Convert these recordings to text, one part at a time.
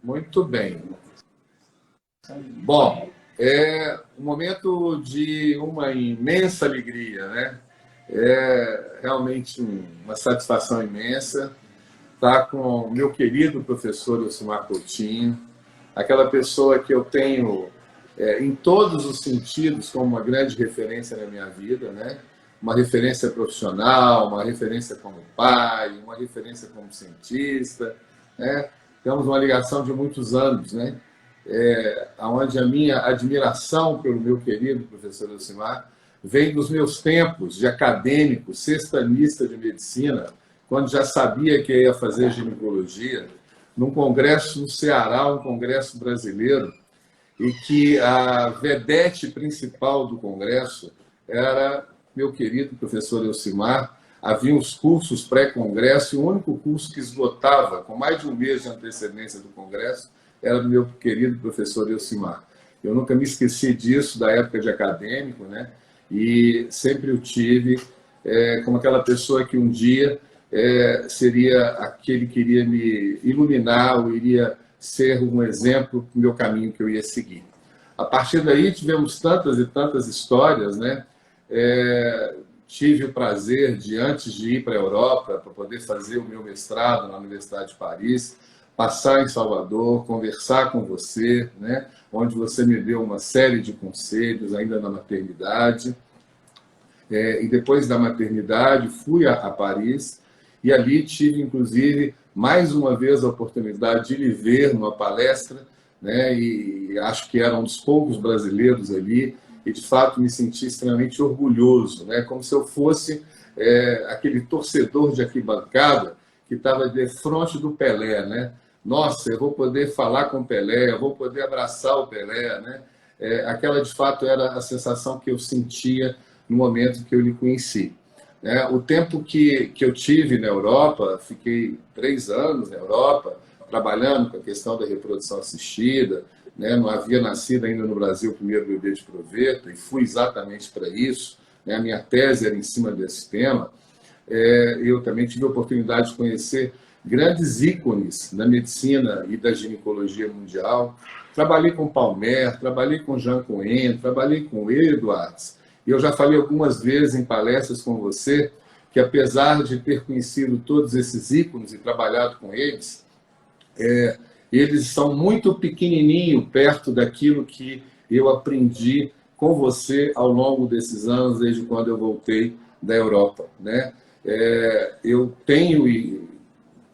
Muito bem. Bom, é um momento de uma imensa alegria, né? É realmente uma satisfação imensa estar com o meu querido professor Elcimar Coutinho, aquela pessoa que eu tenho em todos os sentidos como uma grande referência na minha vida, né? Uma referência profissional, uma referência como pai, uma referência como cientista, né? Temos uma ligação de muitos anos, né? Onde a minha admiração pelo meu querido professor Elcimar vem dos meus tempos de acadêmico, sextanista de medicina, quando já sabia que ia fazer ginecologia, num congresso no Ceará, um congresso brasileiro, e que a vedete principal do congresso era meu querido professor Elcimar. Havia os cursos pré-congresso, e o único curso que esgotava, com mais de um mês de antecedência do congresso, era do meu querido professor Elcimar. Eu nunca me esqueci disso, da época de acadêmico, né? E sempre o tive como aquela pessoa que um dia seria aquele que iria me iluminar, ou iria ser um exemplo para o meu caminho que eu ia seguir. A partir daí tivemos tantas e tantas histórias, né? Tive o prazer de, antes de ir para a Europa, para poder fazer o meu mestrado na Universidade de Paris, passar em Salvador, conversar com você, né? Onde você me deu uma série de conselhos, ainda na maternidade. E depois da maternidade, fui a Paris, e ali tive, inclusive, mais uma vez a oportunidade de lhe ver numa palestra, né? E acho que era um dos poucos brasileiros ali, e de fato me senti extremamente orgulhoso, né? Como se eu fosse aquele torcedor de arquibancada que estava de frente do Pelé, né? Nossa, eu vou poder falar com o Pelé, eu vou poder abraçar o Pelé, né? Aquela de fato era a sensação que eu sentia no momento que eu lhe conheci. O tempo que eu tive na Europa, fiquei 3 anos na Europa, trabalhando com a questão da reprodução assistida, né? Não havia nascido ainda no Brasil o primeiro bebê de proveta, e fui exatamente para isso, né? A minha tese era em cima desse tema. Eu também tive a oportunidade de conhecer grandes ícones da medicina e da ginecologia mundial. Trabalhei com Palmer, trabalhei com Jean Cohen, trabalhei com Edwards. E eu já falei algumas vezes em palestras com você que, apesar de ter conhecido todos esses ícones e trabalhado com eles, eles são muito pequenininho perto daquilo que eu aprendi com você ao longo desses anos, desde quando eu voltei da Europa, né? Eu tenho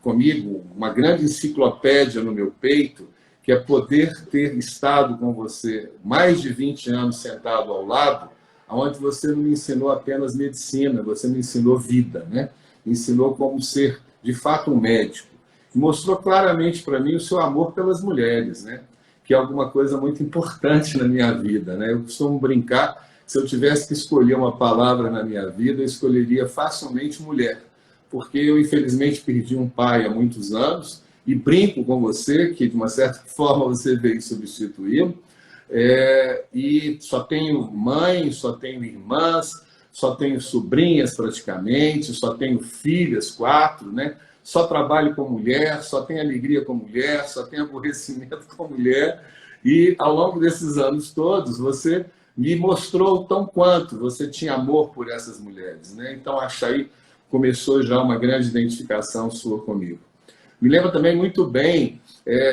comigo uma grande enciclopédia no meu peito, que é poder ter estado com você mais de 20 anos sentado ao lado, onde você não me ensinou apenas medicina, você me ensinou vida, né? Me ensinou como ser, de fato, um médico. Mostrou claramente para mim o seu amor pelas mulheres, né? Que é alguma coisa muito importante na minha vida, né? Eu costumo brincar, se eu tivesse que escolher uma palavra na minha vida, eu escolheria facilmente mulher, porque eu, infelizmente, perdi um pai há muitos anos, e brinco com você que, de uma certa forma, você veio substituí-lo, e só tenho mãe, só tenho irmãs, só tenho sobrinhas praticamente, só tenho filhas, 4, né? Só trabalho com mulher, só tenho alegria com mulher, só tenho aborrecimento com mulher. E ao longo desses anos todos, você me mostrou tão quanto você tinha amor por essas mulheres, né? Então, acho aí começou já uma grande identificação sua comigo. Me lembro também muito bem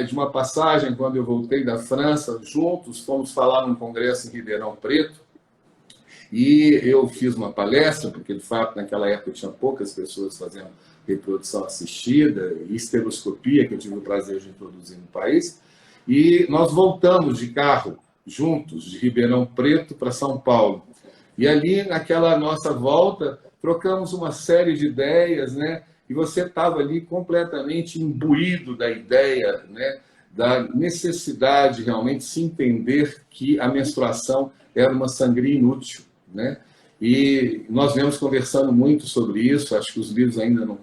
de uma passagem, quando eu voltei da França, juntos fomos falar num congresso em Ribeirão Preto, e eu fiz uma palestra, porque de fato naquela época tinha poucas pessoas fazendo reprodução assistida e esteroscopia, que eu tive o prazer de introduzir no país, e nós voltamos de carro juntos, de Ribeirão Preto para São Paulo. E ali, naquela nossa volta, trocamos uma série de ideias, né? E você estava ali completamente imbuído da ideia, né? Da necessidade de realmente se entender que a menstruação era uma sangria inútil, né? E nós viemos conversando muito sobre isso, acho que os livros ainda não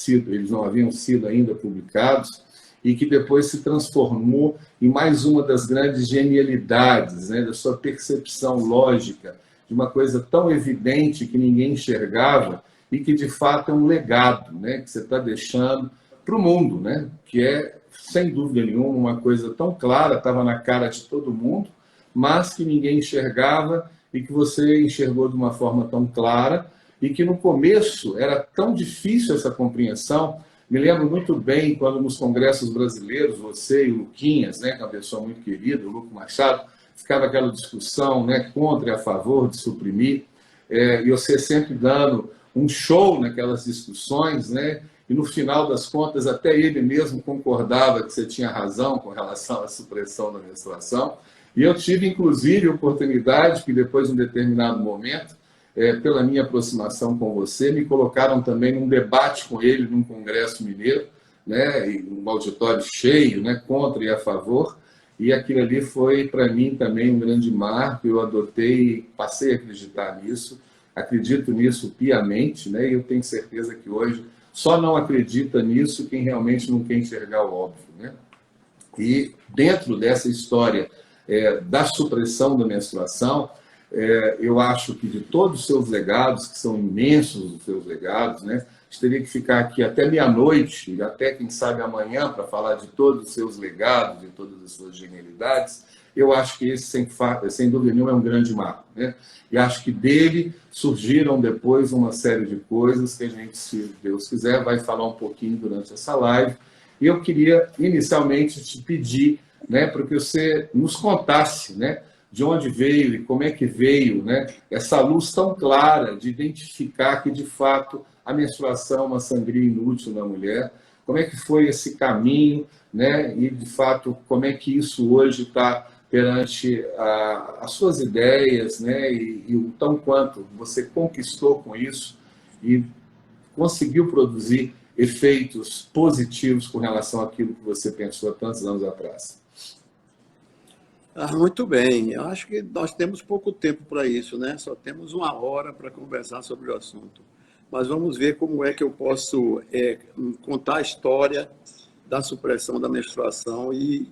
eles não haviam sido ainda publicados, e que depois se transformou em mais uma das grandes genialidades, né? Da sua percepção lógica, de uma coisa tão evidente que ninguém enxergava, e que de fato é um legado, né? Que você está deixando para o mundo, né? Que é, sem dúvida nenhuma, uma coisa tão clara, estava na cara de todo mundo, mas que ninguém enxergava e que você enxergou de uma forma tão clara e que no começo era tão difícil essa compreensão. Me lembro muito bem quando nos congressos brasileiros, você e o Luquinhas, né, que é uma pessoa muito querida, o Luco Machado, ficava aquela discussão, né, contra e a favor de suprimir, e você sempre dando um show naquelas discussões, né, e no final das contas até ele mesmo concordava que você tinha razão com relação à supressão da menstruação. E eu tive, inclusive, a oportunidade que depois, em um determinado momento, pela minha aproximação com você, me colocaram também num debate com ele num congresso mineiro, né, e um auditório cheio, né, contra e a favor, e aquilo ali foi, para mim, também um grande marco. Eu adotei e passei a acreditar nisso, acredito nisso piamente, né, e eu tenho certeza que hoje só não acredita nisso quem realmente não quer enxergar o óbvio, né? E dentro dessa história da supressão da menstruação, eu acho que de todos os seus legados, que são imensos os seus legados, né? A gente teria que ficar aqui até meia-noite, até quem sabe amanhã, para falar de todos os seus legados, de todas as suas genialidades. Eu acho que esse, sem dúvida nenhuma, é um grande marco, né? E acho que dele surgiram depois uma série de coisas que a gente, se Deus quiser, vai falar um pouquinho durante essa live. E eu queria, inicialmente, te pedir, né, para que você nos contasse, né, de onde veio e como é que veio, né, essa luz tão clara de identificar que, de fato, a menstruação é uma sangria inútil na mulher. Como é que foi esse caminho, né, e, de fato, como é que isso hoje está perante as suas ideias, né, e o tão quanto você conquistou com isso e conseguiu produzir efeitos positivos com relação àquilo que você pensou há tantos anos atrás. Muito bem. Eu acho que nós temos pouco tempo para isso, né? Só temos uma hora para conversar sobre o assunto. Mas vamos ver como é que eu posso contar a história da supressão da menstruação e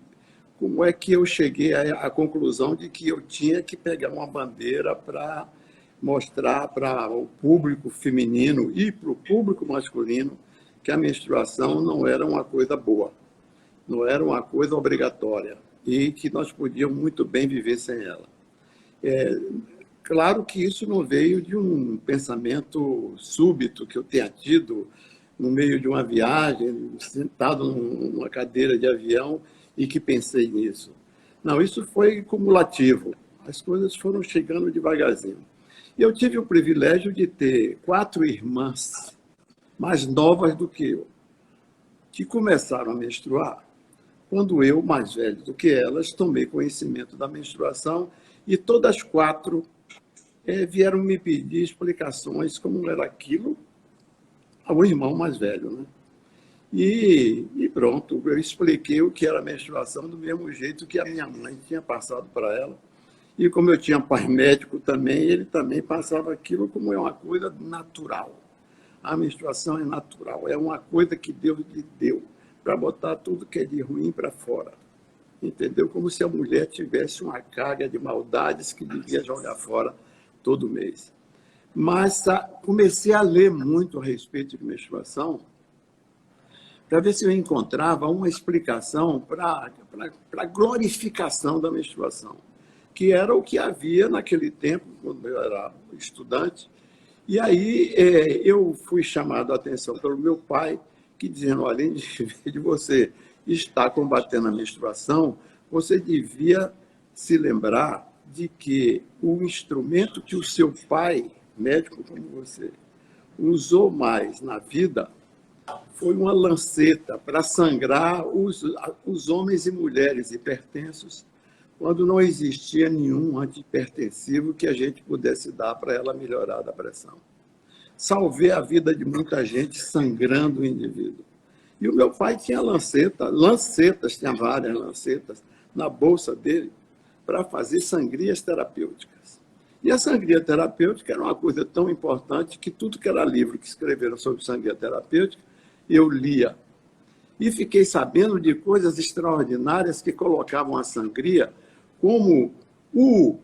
como é que eu cheguei à conclusão de que eu tinha que pegar uma bandeira para mostrar para o público feminino e para o público masculino que a menstruação não era uma coisa boa, não era uma coisa obrigatória e que nós podíamos muito bem viver sem ela. Claro que isso não veio de um pensamento súbito que eu tenha tido no meio de uma viagem, sentado numa cadeira de avião e que pensei nisso. Não, isso foi cumulativo. As coisas foram chegando devagarzinho. E eu tive o privilégio de ter 4 irmãs mais novas do que eu, que começaram a menstruar quando eu, mais velho do que elas, tomei conhecimento da menstruação e todas 4 vieram me pedir explicações como era aquilo ao irmão mais velho, né? E pronto, eu expliquei o que era a menstruação do mesmo jeito que a minha mãe tinha passado para ela. E como eu tinha pai médico também, ele também passava aquilo como é uma coisa natural. A menstruação é natural, é uma coisa que Deus lhe deu para botar tudo que é de ruim para fora. Entendeu? Como se a mulher tivesse uma carga de maldades que devia jogar fora todo mês. Mas comecei a ler muito a respeito de menstruação para ver se eu encontrava uma explicação para a glorificação da menstruação, que era o que havia naquele tempo, quando eu era estudante. E aí eu fui chamado a atenção pelo meu pai, que dizendo, além de você estar combatendo a menstruação, você devia se lembrar de que o instrumento que o seu pai, médico como você, usou mais na vida foi uma lanceta para sangrar os homens e mulheres hipertensos, quando não existia nenhum antihipertensivo que a gente pudesse dar para ela melhorar da pressão. Salvei a vida de muita gente sangrando o indivíduo. E o meu pai tinha lancetas, tinha várias lancetas na bolsa dele para fazer sangrias terapêuticas. E a sangria terapêutica era uma coisa tão importante que tudo que era livro que escreveram sobre sangria terapêutica, eu lia. E fiquei sabendo de coisas extraordinárias que colocavam a sangria como o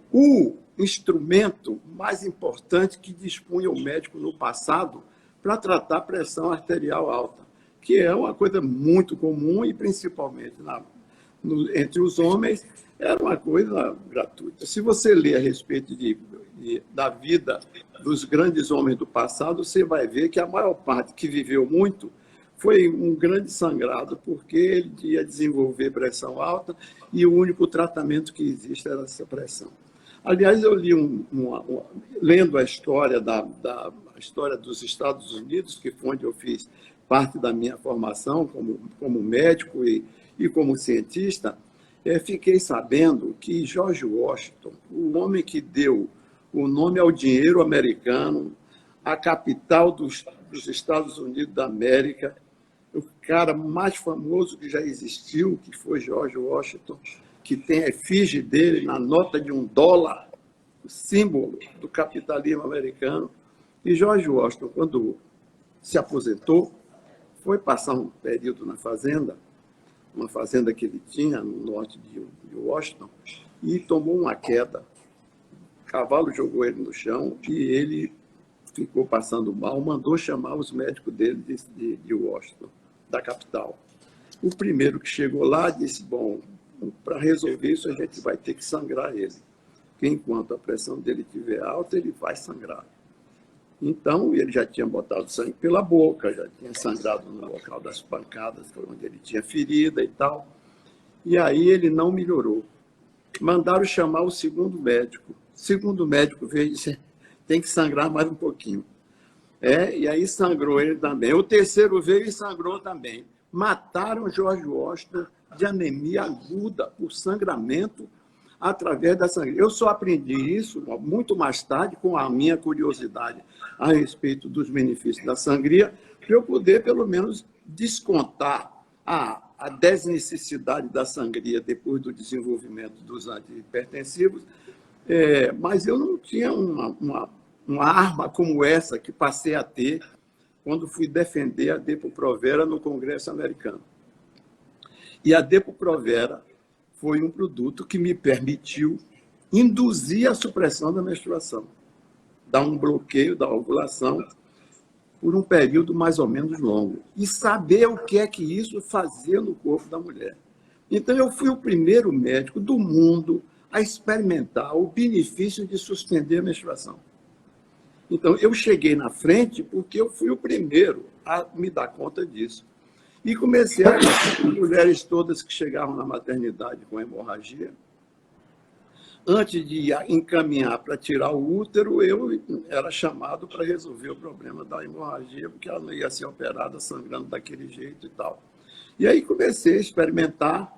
instrumento mais importante que dispunha o médico no passado para tratar pressão arterial alta. que é uma coisa muito comum e principalmente entre os homens, era uma coisa gratuita. Se você lê a respeito da vida dos grandes homens do passado, você vai ver que a maior parte que viveu muito foi um grande sangrado, porque ele ia desenvolver pressão alta e o único tratamento que existe era essa pressão. Aliás, eu li lendo a história a história dos Estados Unidos, que foi onde eu fiz parte da minha formação como médico e como cientista, fiquei sabendo que George Washington, o homem que deu o nome ao dinheiro americano, a capital dos Estados Unidos da América, o cara mais famoso que já existiu, que foi George Washington, que tem a efígie dele na nota de $1, o símbolo do capitalismo americano. E George Washington, quando se aposentou, foi passar um período na fazenda, uma fazenda que ele tinha no norte de Washington, e tomou uma queda. O cavalo jogou ele no chão e ele ficou passando mal, mandou chamar os médicos dele de Washington, da capital. O primeiro que chegou lá disse, bom, para resolver isso a gente vai ter que sangrar ele, porque enquanto a pressão dele estiver alta, ele vai sangrar. Então, ele já tinha botado sangue pela boca, já tinha sangrado no local das pancadas, onde ele tinha ferida e tal. E aí ele não melhorou. Mandaram chamar o segundo médico. O segundo médico veio e disse, tem que sangrar mais um pouquinho. E aí sangrou ele também. O terceiro veio e sangrou também. Mataram George Washington de anemia aguda, por sangramento através da sangria. Eu só aprendi isso muito mais tarde, com a minha curiosidade a respeito dos benefícios da sangria, para eu poder, pelo menos, descontar a desnecessidade da sangria depois do desenvolvimento dos antihipertensivos. Mas eu não tinha uma arma como essa que passei a ter quando fui defender a Depo-Provera no Congresso americano. E a Depo-Provera foi um produto que me permitiu induzir a supressão da menstruação, dar um bloqueio da ovulação por um período mais ou menos longo, e saber o que é que isso fazia no corpo da mulher. Então, eu fui o primeiro médico do mundo a experimentar o benefício de suspender a menstruação. Então, eu cheguei na frente porque eu fui o primeiro a me dar conta disso. E comecei a ver mulheres todas que chegavam na maternidade com hemorragia. Antes de encaminhar para tirar o útero, eu era chamado para resolver o problema da hemorragia, porque ela não ia ser operada sangrando daquele jeito e tal. E aí comecei a experimentar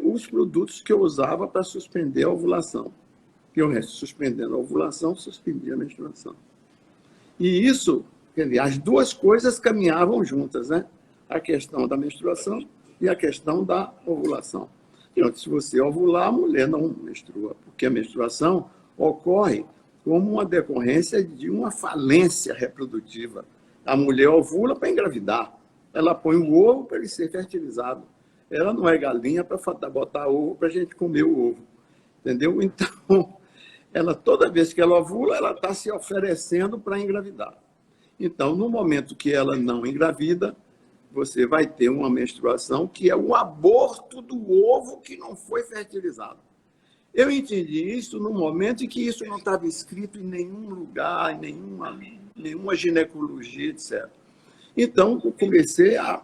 os produtos que eu usava para suspender a ovulação. Eu, suspendendo a ovulação, suspendia a menstruação. E isso, quer dizer, as duas coisas caminhavam juntas, né? A questão da menstruação e a questão da ovulação. Então, se você ovular, a mulher não menstrua, porque a menstruação ocorre como uma decorrência de uma falência reprodutiva. A mulher ovula para engravidar, ela põe o ovo para ele ser fertilizado. Ela não é galinha para botar ovo para a gente comer o ovo, entendeu? Então, toda vez que ela ovula, ela está se oferecendo para engravidar. Então, no momento que ela não engravida, você vai ter uma menstruação que é o aborto do ovo que não foi fertilizado. Eu entendi isso no momento em que isso não estava escrito em nenhum lugar, em nenhuma ginecologia, etc. Então, eu comecei a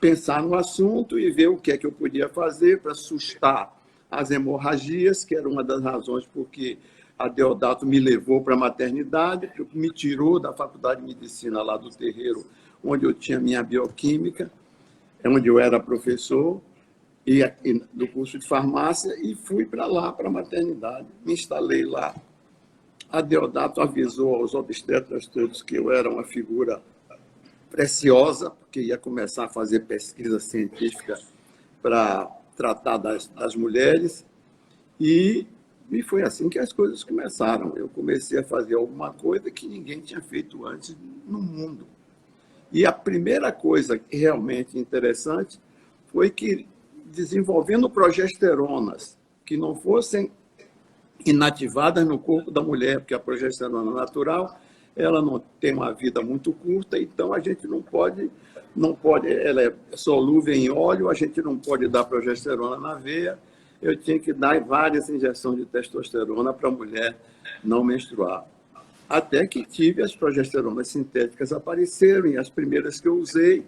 pensar no assunto e ver o que é que eu podia fazer para sustar as hemorragias, que era uma das razões porque a Deodato me levou para a maternidade, me tirou da Faculdade de Medicina lá do Terreiro, onde eu tinha minha bioquímica, onde eu era professor, e do curso de farmácia, e fui para lá, para a maternidade. Me instalei lá. A Deodato avisou aos obstetras todos que eu era uma figura preciosa, porque ia começar a fazer pesquisa científica para tratar das mulheres, e foi assim que as coisas começaram. Eu comecei a fazer alguma coisa que ninguém tinha feito antes no mundo. E a primeira coisa realmente interessante foi que, desenvolvendo progesteronas que não fossem inativadas no corpo da mulher, porque a progesterona natural ela não tem uma vida muito curta, então a gente não pode não pode, ela é solúvel em óleo, a gente não pode dar progesterona na veia, eu tinha que dar várias injeções de testosterona para a mulher não menstruar. Até que tive as progesteronas sintéticas apareceram, e as primeiras que eu usei,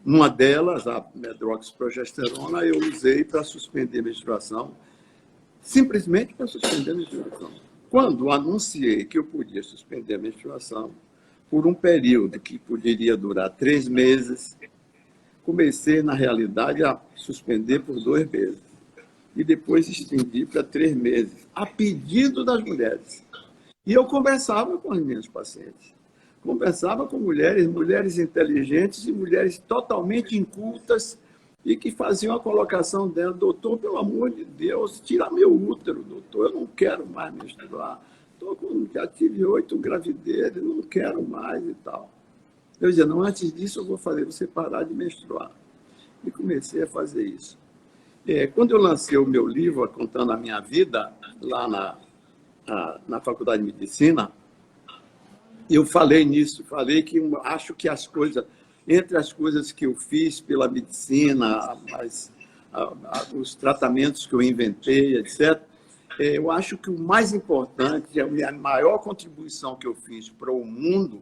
uma delas, a medroxprogesterona, eu usei para suspender a menstruação, simplesmente para suspender a menstruação. Quando anunciei que eu podia suspender a menstruação por um período que poderia durar 3 meses, comecei, na realidade, a suspender por 2 meses. E depois estendi para 3 meses, a pedido das mulheres. E eu conversava com as minhas pacientes. Conversava com mulheres inteligentes e mulheres totalmente incultas e que faziam a colocação dela: doutor, pelo amor de Deus, tira meu útero, doutor, eu não quero mais menstruar. Já tive 8 gravidezes, não quero mais e tal. Eu dizia: não, antes disso eu vou fazer você parar de menstruar. E comecei a fazer isso. Quando eu lancei o meu livro, contando a minha vida, lá na Faculdade de Medicina, eu falei nisso, falei que acho que entre as coisas que eu fiz pela medicina, os tratamentos que eu inventei, etc., eu acho que o mais importante, a maior contribuição que eu fiz para o mundo,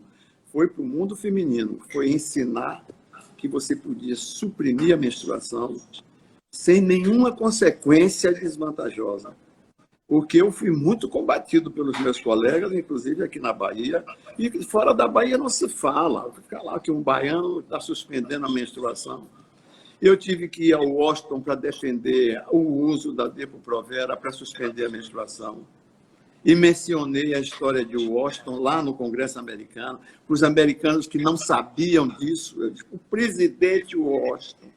foi para o mundo feminino, foi ensinar que você podia suprimir a menstruação sem nenhuma consequência desvantajosa. Porque eu fui muito combatido pelos meus colegas, inclusive aqui na Bahia, e fora da Bahia não se fala. Fica lá que um baiano está suspendendo a menstruação. Eu tive que ir ao Washington para defender o uso da Depo-Provera para suspender a menstruação. E mencionei a história de Washington lá no Congresso americano, para os americanos que não sabiam disso. Eu disse: o presidente Washington,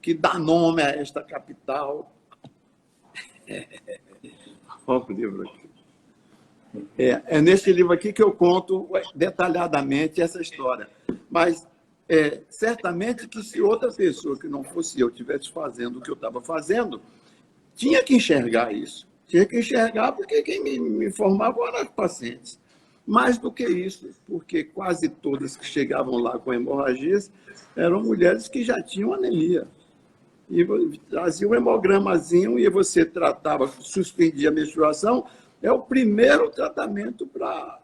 que dá nome a esta capital. Olha o livro aqui. É nesse livro aqui que eu conto detalhadamente essa história. Mas certamente que se outra pessoa que não fosse eu estivesse fazendo o que eu estava fazendo, tinha que enxergar isso. Tinha que enxergar, porque quem me informava eram as pacientes. Mais do que isso, porque quase todas que chegavam lá com hemorragias eram mulheres que já tinham anemia. E fazia um hemogramazinho e você tratava, suspendia a menstruação, é o primeiro tratamento para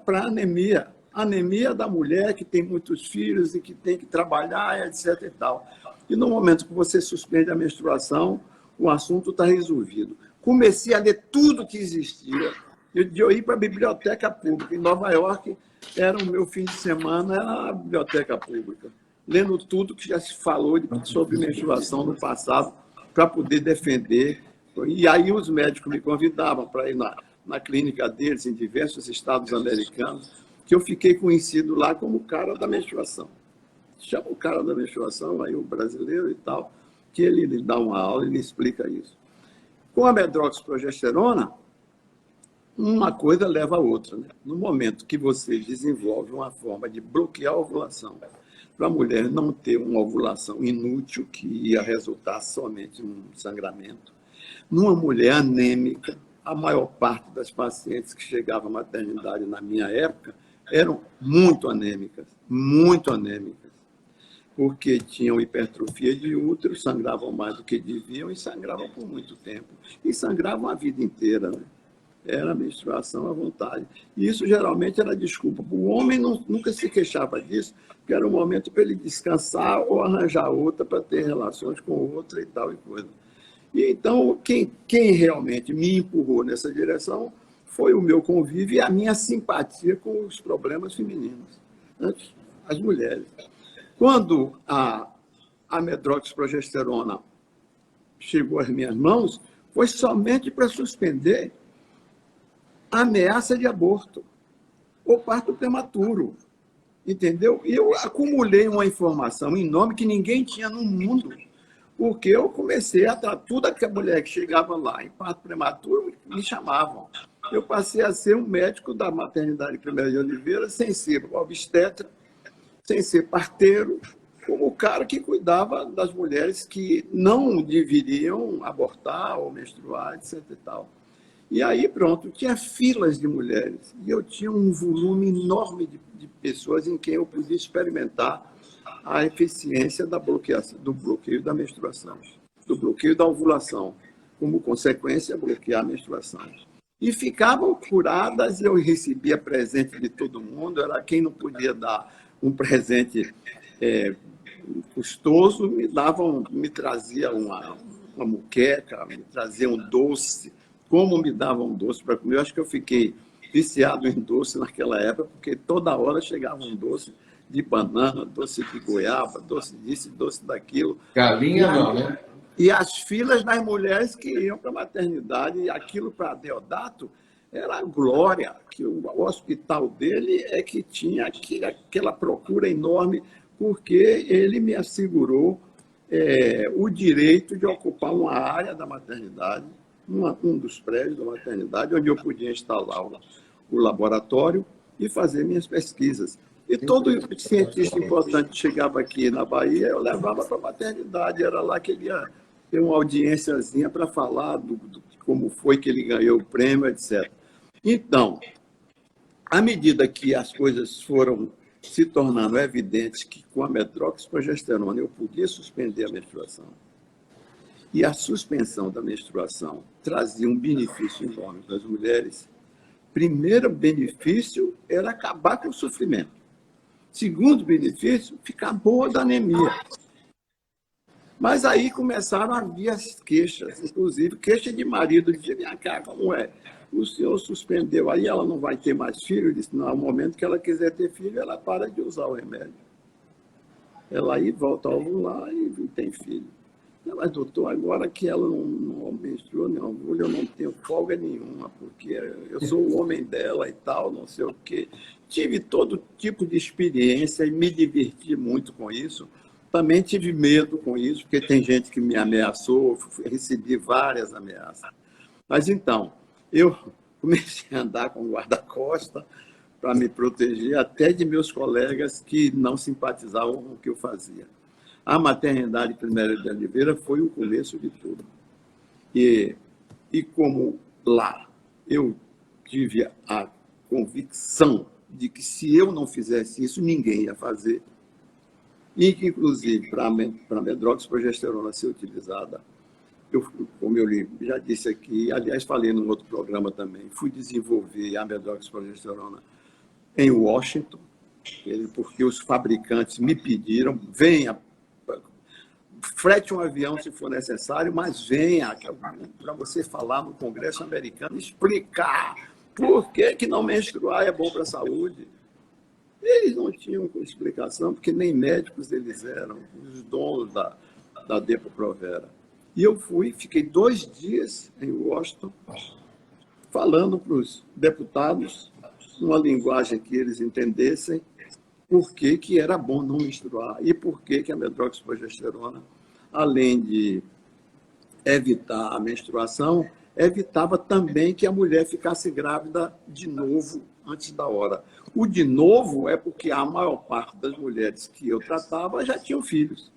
anemia. Anemia da mulher que tem muitos filhos e que tem que trabalhar, etc. e tal. E no momento que você suspende a menstruação, o assunto está resolvido. Comecei a ler tudo que existia. Eu ia para a biblioteca pública. Em Nova York, era o meu fim de semana, era a biblioteca pública, lendo tudo que já se falou sobre menstruação no passado, para poder defender. E aí os médicos me convidavam para ir na clínica deles, em diversos estados americanos, que eu fiquei conhecido lá como o cara da menstruação. Chama o cara da menstruação, aí o brasileiro e tal, que ele dá uma aula e ele explica isso. Com a medroxprogesterona, uma coisa leva a outra, né? No momento que você desenvolve uma forma de bloquear a ovulação, para a mulher não ter uma ovulação inútil, que ia resultar somente em um sangramento. Numa mulher anêmica, a maior parte das pacientes que chegavam à maternidade na minha época eram muito anêmicas, porque tinham hipertrofia de útero, sangravam mais do que deviam e sangravam por muito tempo. E sangravam a vida inteira, né? Era menstruação à vontade. E isso geralmente era desculpa. O homem nunca se queixava disso, porque era um momento para ele descansar ou arranjar outra para ter relações com outra e tal e coisa. E então, quem realmente me empurrou nessa direção foi o meu convívio e a minha simpatia com os problemas femininos, as mulheres. Quando a medroxprogesterona chegou às minhas mãos, foi somente para suspender a ameaça de aborto ou parto prematuro, entendeu? E eu acumulei uma informação enorme que ninguém tinha no mundo, porque eu comecei a tratar toda aquela mulher que chegava lá em parto prematuro, me chamavam. Eu passei a ser um médico da maternidade Primeira de Oliveira, sem ser obstetra, sem ser parteiro, como o cara que cuidava das mulheres que não deveriam abortar ou menstruar, etc. e tal. E aí, pronto, tinha filas de mulheres. E eu tinha um volume enorme de pessoas em quem eu podia experimentar a eficiência do bloqueio da menstruação, do bloqueio da ovulação, como consequência, bloquear a menstruação. E ficavam curadas, eu recebia presente de todo mundo, era quem não podia dar um presente custoso, me trazia uma muqueca, me trazia um doce. Como me davam um doce para comer? Eu acho que eu fiquei viciado em doce naquela época, porque toda hora chegava um doce de banana, doce de goiaba, doce disso, doce daquilo. Galinha não, né? E as filas das mulheres que iam para a maternidade, e aquilo para Deodato era a glória, que o hospital dele é que tinha aquela procura enorme, porque ele me assegurou o direito de ocupar uma área da maternidade, um dos prédios da maternidade, onde eu podia instalar o laboratório e fazer minhas pesquisas. E todo cientista importante que chegava aqui na Bahia, eu levava para a maternidade, era lá que ele ia ter uma audiênciazinha para falar de como foi que ele ganhou o prêmio, etc. Então, à medida que as coisas foram se tornando evidentes que com a medroxiprogesterona eu podia suspender a menstruação, e a suspensão da menstruação trazia um benefício enorme para as mulheres, primeiro benefício era acabar com o sofrimento. Segundo benefício, ficar boa da anemia. Mas aí começaram a vir as queixas, inclusive queixa de marido, dizia, minha cara, como é? O senhor suspendeu, aí ela não vai ter mais filho? Eu disse, não, no momento que ela quiser ter filho, ela para de usar o remédio. Ela aí volta a ovular e tem filho. Não, mas doutor, agora que ela não menstruou, não ovula, eu não tenho folga nenhuma, porque eu sou o homem dela e tal, não sei o quê. Tive todo tipo de experiência e me diverti muito com isso. Também tive medo com isso, porque tem gente que me ameaçou, recebi várias ameaças. Mas então, eu comecei a andar com guarda-costas para me proteger até de meus colegas que não simpatizavam com o que eu fazia. A maternidade Priméria de Oliveira foi o começo de tudo. E como lá eu tive a convicção de que se eu não fizesse isso, ninguém ia fazer, e que, inclusive, para a medroxiprogesterona ser utilizada, como eu já disse aqui, aliás, falei num outro programa também, fui desenvolver a medroxiprogesterona em Washington, porque os fabricantes me pediram, venha, frete um avião se for necessário, mas venha para você falar no Congresso americano, explicar por que não menstruar é bom para a saúde. Eles não tinham explicação, porque nem médicos eles eram, os donos da Depo-Provera. E eu fiquei 2 dias em Washington, falando para os deputados, numa linguagem que eles entendessem, por que era bom não menstruar e por que a medroxiprogesterona, além de evitar a menstruação, evitava também que a mulher ficasse grávida de novo antes da hora. O de novo é porque a maior parte das mulheres que eu tratava já tinham filhos.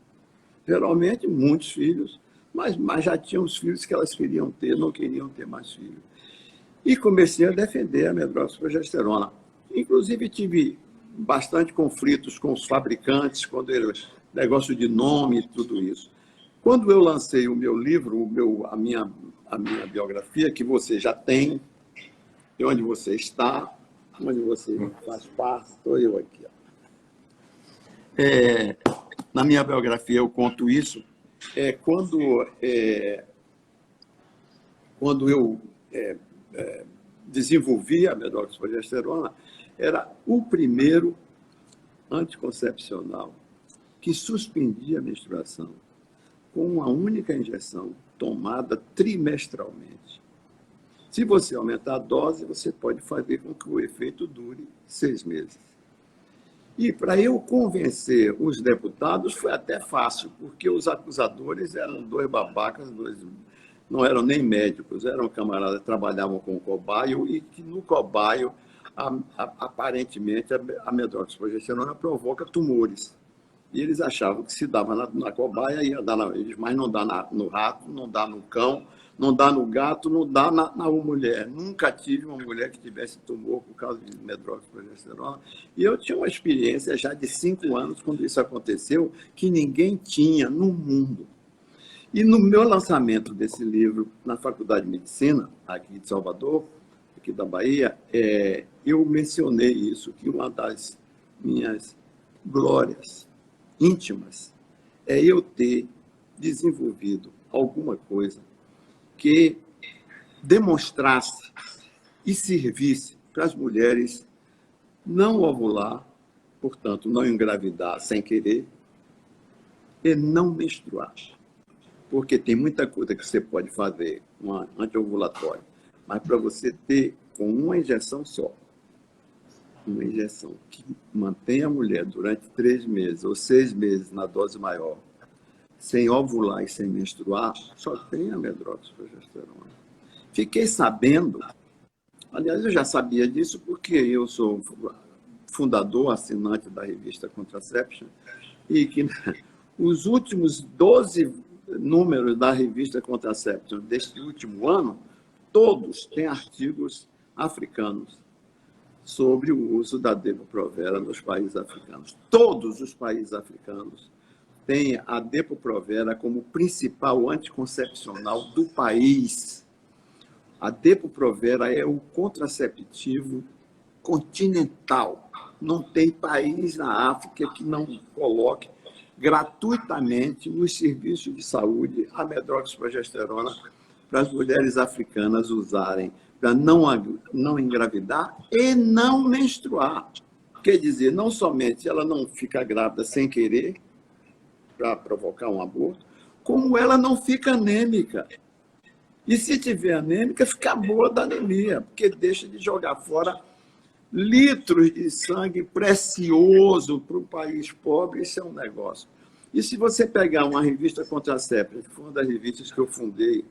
Geralmente, muitos filhos, mas já tinham os filhos que elas queriam ter, não queriam ter mais filhos. E comecei a defender a medroxiprogesterona. Inclusive, tive bastante conflitos com os fabricantes, negócio de nome e tudo isso. Quando eu lancei o meu livro, a minha biografia, que você já tem, de onde você está, onde você faz parte, estou eu aqui. Na minha biografia eu conto isso. Quando eu desenvolvi a medroxiprogesterona, era o primeiro anticoncepcional que suspendia a menstruação com uma única injeção tomada trimestralmente. Se você aumentar a dose, você pode fazer com que o efeito dure 6 meses. E para eu convencer os deputados foi até fácil, porque os acusadores eram 2 babacas, não eram nem médicos, eram camaradas que trabalhavam com cobaio e que no cobaio, aparentemente, a medroxiprogesterona provoca tumores. E eles achavam que se dava na cobaia, ia dar mas não dá no rato, não dá no cão, não dá no gato, não dá na mulher. Nunca tive uma mulher que tivesse tumor por causa de medroxprogesterona. E eu tinha uma experiência já de 5 anos, quando isso aconteceu, que ninguém tinha no mundo. E no meu lançamento desse livro na Faculdade de Medicina, aqui de Salvador, aqui da Bahia, eu mencionei isso, que uma das minhas glórias íntimas é eu ter desenvolvido alguma coisa que demonstrasse e servisse para as mulheres não ovular, portanto, não engravidar sem querer, e não menstruar. Porque tem muita coisa que você pode fazer com um antiovulatório, mas para você ter com uma injeção só, uma injeção que mantém a mulher durante 3 meses ou 6 meses na dose maior, sem ovular e sem menstruar, só tem a medroxprogesterona. Fiquei sabendo, aliás, eu já sabia disso porque eu sou fundador, assinante da revista Contraception, e que os últimos 12 números da revista Contraception deste último ano, todos têm artigos africanos sobre o uso da Depo-Provera nos países africanos. Todos os países africanos têm a Depo-Provera como principal anticoncepcional do país. A Depo-Provera é o contraceptivo continental. Não tem país na África que não coloque gratuitamente nos serviços de saúde a medroxprogesterona para as mulheres africanas usarem para não engravidar e não menstruar. Quer dizer, não somente ela não fica grávida sem querer, para provocar um aborto, como ela não fica anêmica. E se tiver anêmica, fica boa da anemia, porque deixa de jogar fora litros de sangue precioso para um país pobre. Isso é um negócio. E se você pegar uma revista Contraception, que foi uma das revistas que eu fundei,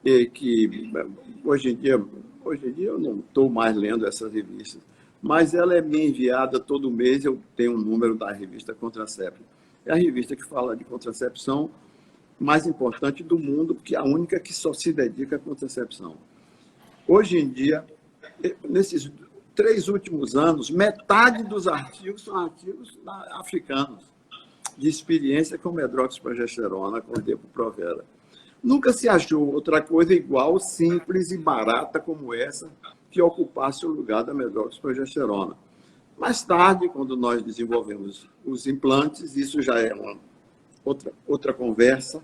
e que hoje em dia eu não estou mais lendo essas revistas, mas ela é me enviada todo mês, eu tenho um número da revista Contraception. É a revista que fala de contracepção mais importante do mundo, porque é a única que só se dedica à contracepção. Hoje em dia, nesses 3 últimos anos, metade dos artigos são artigos africanos, de experiência com medroxprogesterona, com Depo-Provera. Nunca se achou outra coisa igual, simples e barata como essa, que ocupasse o lugar da medroxprogesterona. Mais tarde, quando nós desenvolvemos os implantes, isso já é uma outra conversa,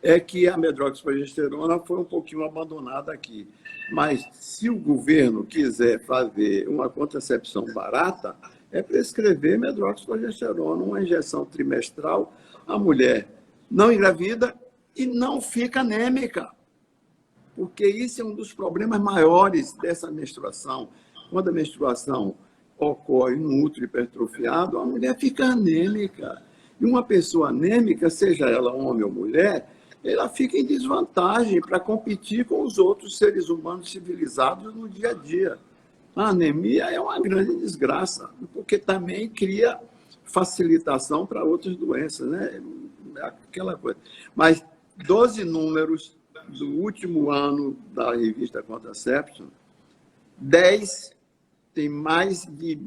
é que a medroxprogesterona foi um pouquinho abandonada aqui. Mas se o governo quiser fazer uma contracepção barata, é prescrever medroxprogesterona, uma injeção trimestral, a mulher não engravida e não fica anêmica. Porque isso é um dos problemas maiores dessa menstruação. Quando a menstruação ocorre no útero hipertrofiado, a mulher fica anêmica. E uma pessoa anêmica, seja ela homem ou mulher, ela fica em desvantagem para competir com os outros seres humanos civilizados no dia a dia. A anemia é uma grande desgraça, porque também cria facilitação para outras doenças, né? Aquela coisa. Mas 12 números do último ano da revista Contraception, 10 tem mais de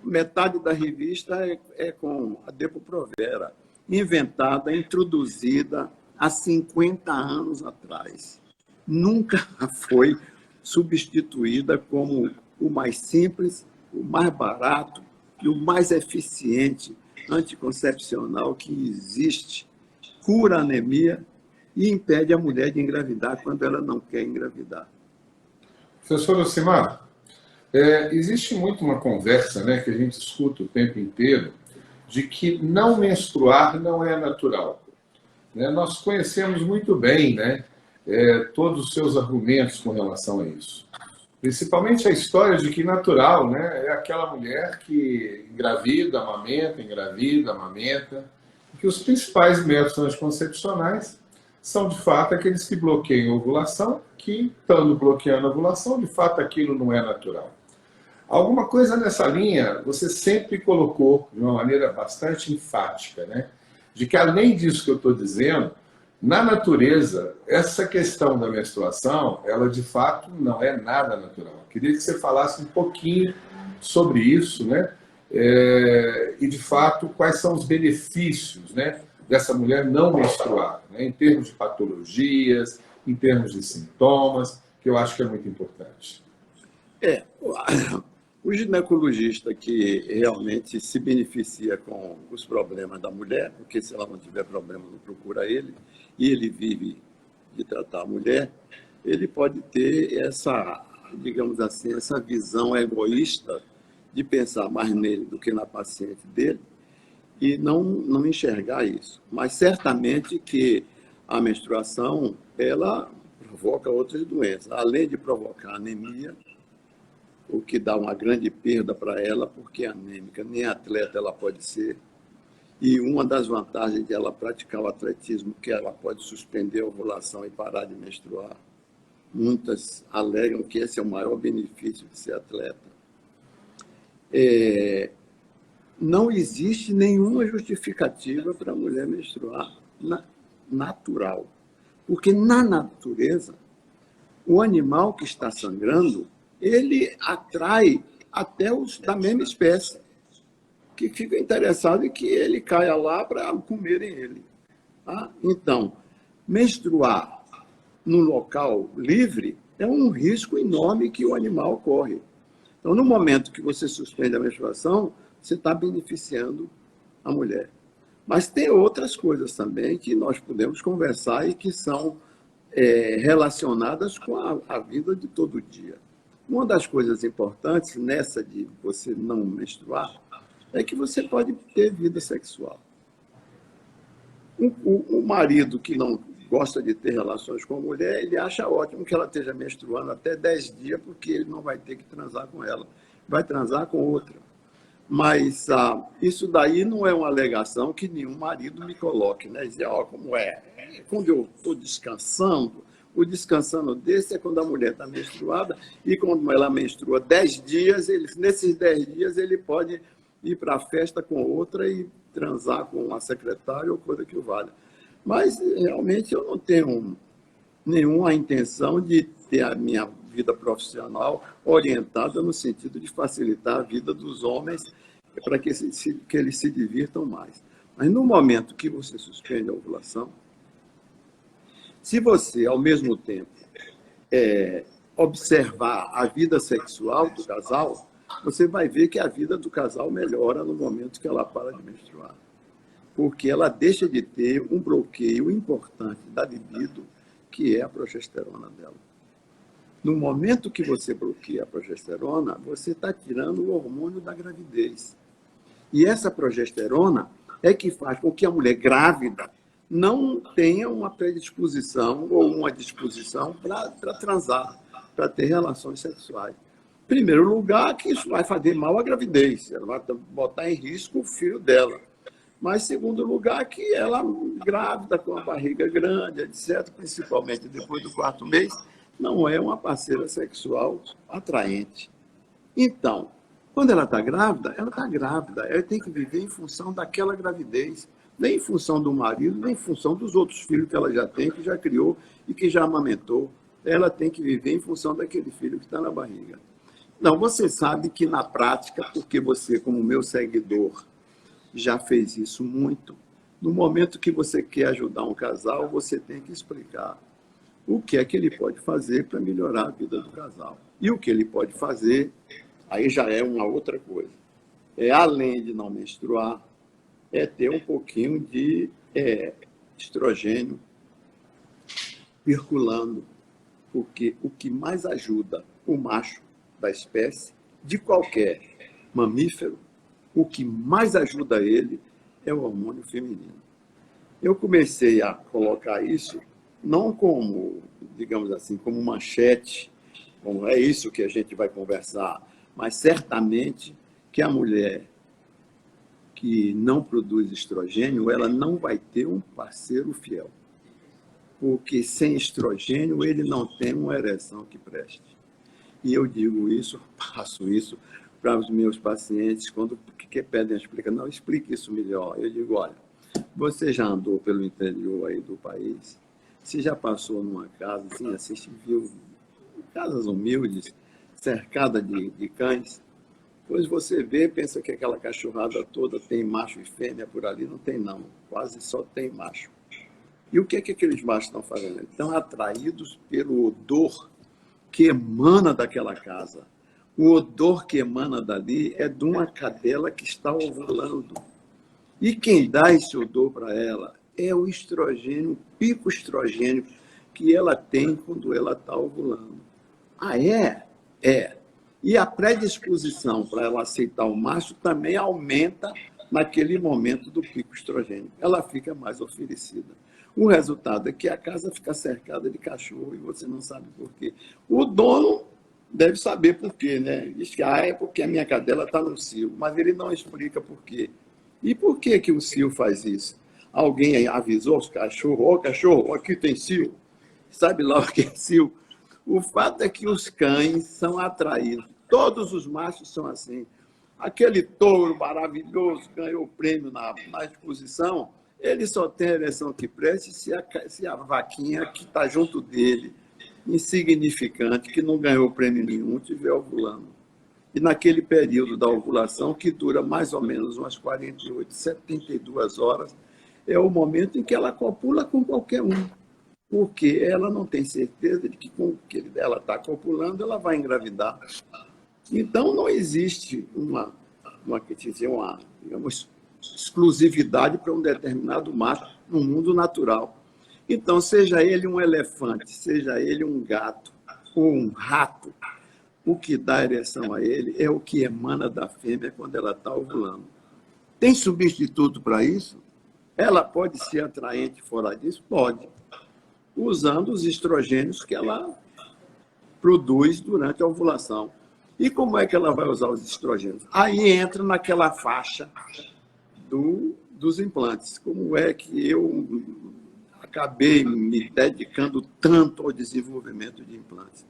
metade da revista é com a Depo-Provera, inventada, introduzida há 50 anos atrás. Nunca foi substituída como o mais simples, o mais barato e o mais eficiente anticoncepcional que existe. Cura a anemia e impede a mulher de engravidar quando ela não quer engravidar. Professor Ocimar, existe muito uma conversa, né, que a gente escuta o tempo inteiro, de que não menstruar não é natural. Nós conhecemos muito bem, né, todos os seus argumentos com relação a isso. Principalmente a história de que natural, né, é aquela mulher que engravida, amamenta, que os principais métodos anticoncepcionais são, de fato, aqueles que bloqueiam a ovulação, que, estando bloqueando a ovulação, de fato, aquilo não é natural. Alguma coisa nessa linha você sempre colocou de uma maneira bastante enfática, né? De que, além disso que eu estou dizendo, Na natureza, essa questão da menstruação, ela de fato não é nada natural. Queria que você falasse um pouquinho sobre isso, né? E de fato, quais são os benefícios, né, dessa mulher não menstruar, né? Em termos de patologias, em termos de sintomas, que eu acho que é muito importante. É, o ginecologista que realmente se beneficia com os problemas da mulher, porque se ela não tiver problema, não procura ele, e ele vive de tratar a mulher, ele pode ter essa, digamos assim, essa visão egoísta de pensar mais nele do que na paciente dele e não enxergar isso. Mas certamente que a menstruação, ela provoca outras doenças, além de provocar anemia, o que dá uma grande perda para ela, porque é anêmica, nem atleta ela pode ser. E uma das vantagens de ela praticar o atletismo, que ela pode suspender a ovulação e parar de menstruar. Muitas alegam que esse é o maior benefício de ser atleta. Não existe nenhuma justificativa para a mulher menstruar natural. Porque na natureza, o animal que está sangrando, ele atrai até os da mesma espécie, que ficam interessados em que ele caia lá para comerem ele. Tá? Então, menstruar num local livre é um risco enorme que o animal corre. Então, no momento que você suspende a menstruação, você está beneficiando a mulher. Mas tem outras coisas também que nós podemos conversar e que são relacionadas com a vida de todo dia. Uma das coisas importantes nessa de você não menstruar é que você pode ter vida sexual. O marido que não gosta de ter relações com a mulher, ele acha ótimo que ela esteja menstruando até 10 dias, porque ele não vai ter que transar com ela. Vai transar com outra. Mas isso daí não é uma alegação que nenhum marido me coloque, né? Dizer, ó, como é? Quando eu estou descansando, o descansando desse é quando a mulher está menstruada, e quando ela menstrua 10 dias, nesses 10 dias ele pode ir para a festa com outra e transar com a secretária ou coisa que o valha. Mas realmente eu não tenho nenhuma intenção de ter a minha vida profissional orientada no sentido de facilitar a vida dos homens para que eles se divirtam mais. Mas no momento que você suspende a ovulação, se você, ao mesmo tempo, observar a vida sexual do casal, você vai ver que a vida do casal melhora no momento que ela para de menstruar. Porque ela deixa de ter um bloqueio importante da libido, que é a progesterona dela. No momento que você bloqueia a progesterona, você está tirando o hormônio da gravidez. E essa progesterona é que faz com que a mulher grávida não tenha uma predisposição ou uma disposição para transar, para ter relações sexuais. Em primeiro lugar, que isso vai fazer mal à gravidez, ela vai botar em risco o filho dela. Mas, em segundo lugar, que ela, grávida, com a barriga grande, etc., principalmente depois do 4º mês, não é uma parceira sexual atraente. Então, quando ela está grávida, ela tem que viver em função daquela gravidez, nem em função do marido, nem em função dos outros filhos que ela já tem, que já criou e que já amamentou. Ela tem que viver em função daquele filho que está na barriga. Não, você sabe que na prática, porque você, como meu seguidor, já fez isso muito, no momento que você quer ajudar um casal, você tem que explicar o que é que ele pode fazer para melhorar a vida do casal. E o que ele pode fazer, aí já é uma outra coisa. Além de não menstruar, ter um pouquinho de estrogênio circulando, porque o que mais ajuda o macho da espécie, de qualquer mamífero, o que mais ajuda ele é o hormônio feminino. Eu comecei a colocar isso não como, digamos assim, como manchete, como é isso que a gente vai conversar, mas certamente que a mulher que não produz estrogênio, ela não vai ter um parceiro fiel. Porque sem estrogênio ele não tem uma ereção que preste. E eu digo isso, passo isso para os meus pacientes, quando pedem a explicação, não, explique isso melhor. Eu digo, olha, Você já andou pelo interior aí do país? Você já passou numa casa, assim, viu casas humildes, cercada de cães? Pois você vê, pensa que aquela cachorrada toda tem macho e fêmea por ali. Não tem, não. Quase só tem macho. E o que é que aqueles machos estão fazendo? Estão atraídos pelo odor que emana daquela casa. O odor que emana dali é de uma cadela que está ovulando. E quem dá esse odor para ela é o estrogênio, o pico estrogênio que ela tem quando ela está ovulando. Ah, é? É. E a predisposição para ela aceitar o macho também aumenta naquele momento do pico estrogênio. Ela fica mais oferecida. O resultado é que a casa fica cercada de cachorro e você não sabe por quê. O dono deve saber por quê, né? Diz que é porque a minha cadela está no cio, mas ele não explica por quê. E por que que o cio faz isso? Alguém avisou os cachorros, ó, cachorro, aqui tem cio. Sabe lá o que é cio? O fato é que os cães são atraídos. Todos os machos são assim. Aquele touro maravilhoso ganhou o prêmio na exposição, ele só tem a ereção que preste se a vaquinha que está junto dele, insignificante, que não ganhou prêmio nenhum, estiver ovulando. E naquele período da ovulação, que dura mais ou menos umas 48, 72 horas, é o momento em que ela copula com qualquer um, porque ela não tem certeza de que com o que ela está copulando, ela vai engravidar. Então, não existe digamos, exclusividade para um determinado macho no mundo natural. Então, seja ele um elefante, seja ele um gato ou um rato, o que dá ereção a ele é o que emana da fêmea quando ela está ovulando. Tem substituto para isso? Ela pode ser atraente fora disso? Pode. Usando os estrogênios que ela produz durante a ovulação. E como é que ela vai usar os estrogênios? Aí entra naquela faixa dos implantes. Como é que eu acabei me dedicando tanto ao desenvolvimento de implantes?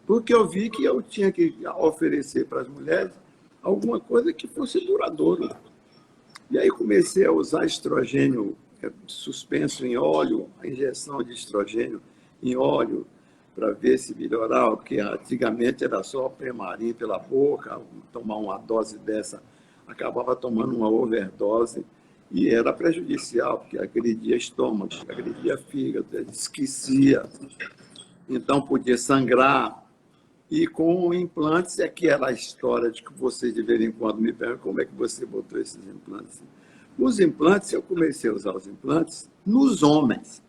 Porque eu vi que eu tinha que oferecer para as mulheres alguma coisa que fosse duradouro. E aí comecei a usar estrogênio suspenso em óleo, a injeção de estrogênio em óleo, para ver se melhorava, porque antigamente era só Premarin pela boca, tomar uma dose dessa, acabava tomando uma overdose, e era prejudicial, porque agredia estômago, agredia fígado, esquecia, então podia sangrar. E com implantes é que era a história de que vocês de vez em quando me perguntam como é que você botou esses implantes. Os implantes, eu comecei a usar os implantes nos homens.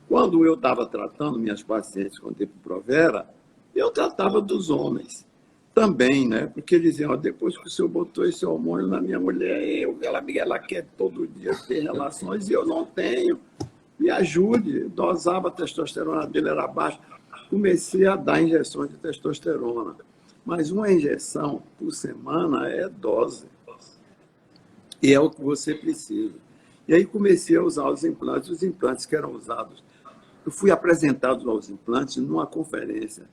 Quando eu estava tratando minhas pacientes com Depo-Provera, eu tratava dos homens também, né? Porque eles diziam, depois que o senhor botou esse hormônio na minha mulher, ela quer todo dia ter relações e eu não tenho. Me ajude. Dosava a testosterona dele, era baixa. Comecei a dar injeções de testosterona. Mas uma injeção por semana é dose. E é o que você precisa. E aí comecei a usar os implantes que eram usados. Eu fui apresentado aos implantes numa conferência,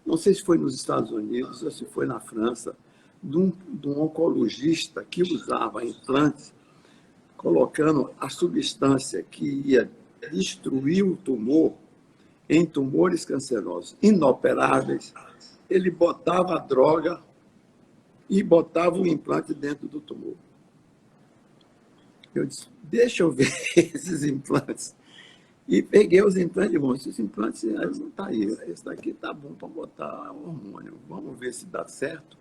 não sei se foi nos Estados Unidos ou se foi na França, de um oncologista que usava implantes, colocando a substância que ia destruir o tumor em tumores cancerosos inoperáveis. Ele botava a droga e botava o implante dentro do tumor. Eu disse, deixa eu ver esses implantes. E peguei os implantes e disse, esses implantes não está aí. Esse daqui está bom para botar hormônio. Vamos ver se dá certo.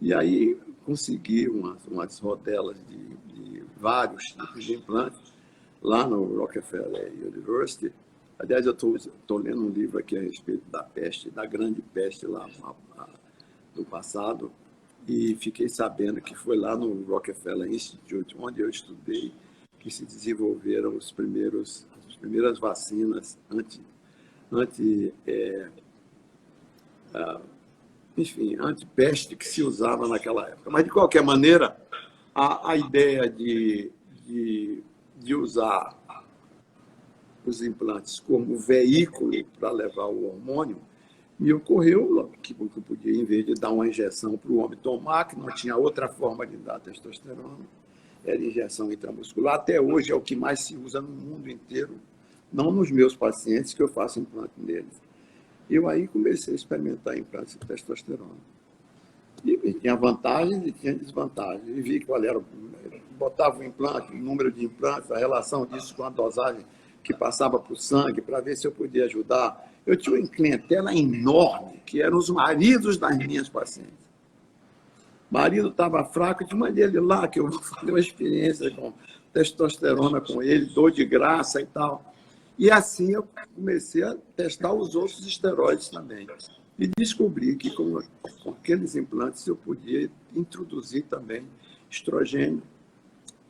E aí consegui umas rodelas de vários tipos de implantes lá no Rockefeller University. Aliás, eu estou lendo um livro aqui a respeito da peste, da grande peste lá do passado, e fiquei sabendo que foi lá no Rockefeller Institute, onde eu estudei, que se desenvolveram as primeiras vacinas anti-peste que se usava naquela época. Mas, de qualquer maneira, a ideia de usar os implantes como veículo para levar o hormônio, me ocorreu que eu podia, em vez de dar uma injeção para o homem tomar, que não tinha outra forma de dar testosterona, era injeção intramuscular. Até hoje é o que mais se usa no mundo inteiro, não nos meus pacientes, que eu faço implante neles. Eu aí comecei a experimentar implantes de testosterona. E tinha vantagens e tinha desvantagens. E vi qual era. Botava o implante, o número de implantes, a relação disso com a dosagem que passava para o sangue, para ver se eu podia ajudar. Eu tinha uma clientela enorme, que eram os maridos das minhas pacientes. O marido estava fraco, eu te mandei ele lá, que eu vou fazer uma experiência com testosterona com ele, dou de graça e tal. E assim eu comecei a testar os outros esteroides também. E descobri que com aqueles implantes eu podia introduzir também estrogênio,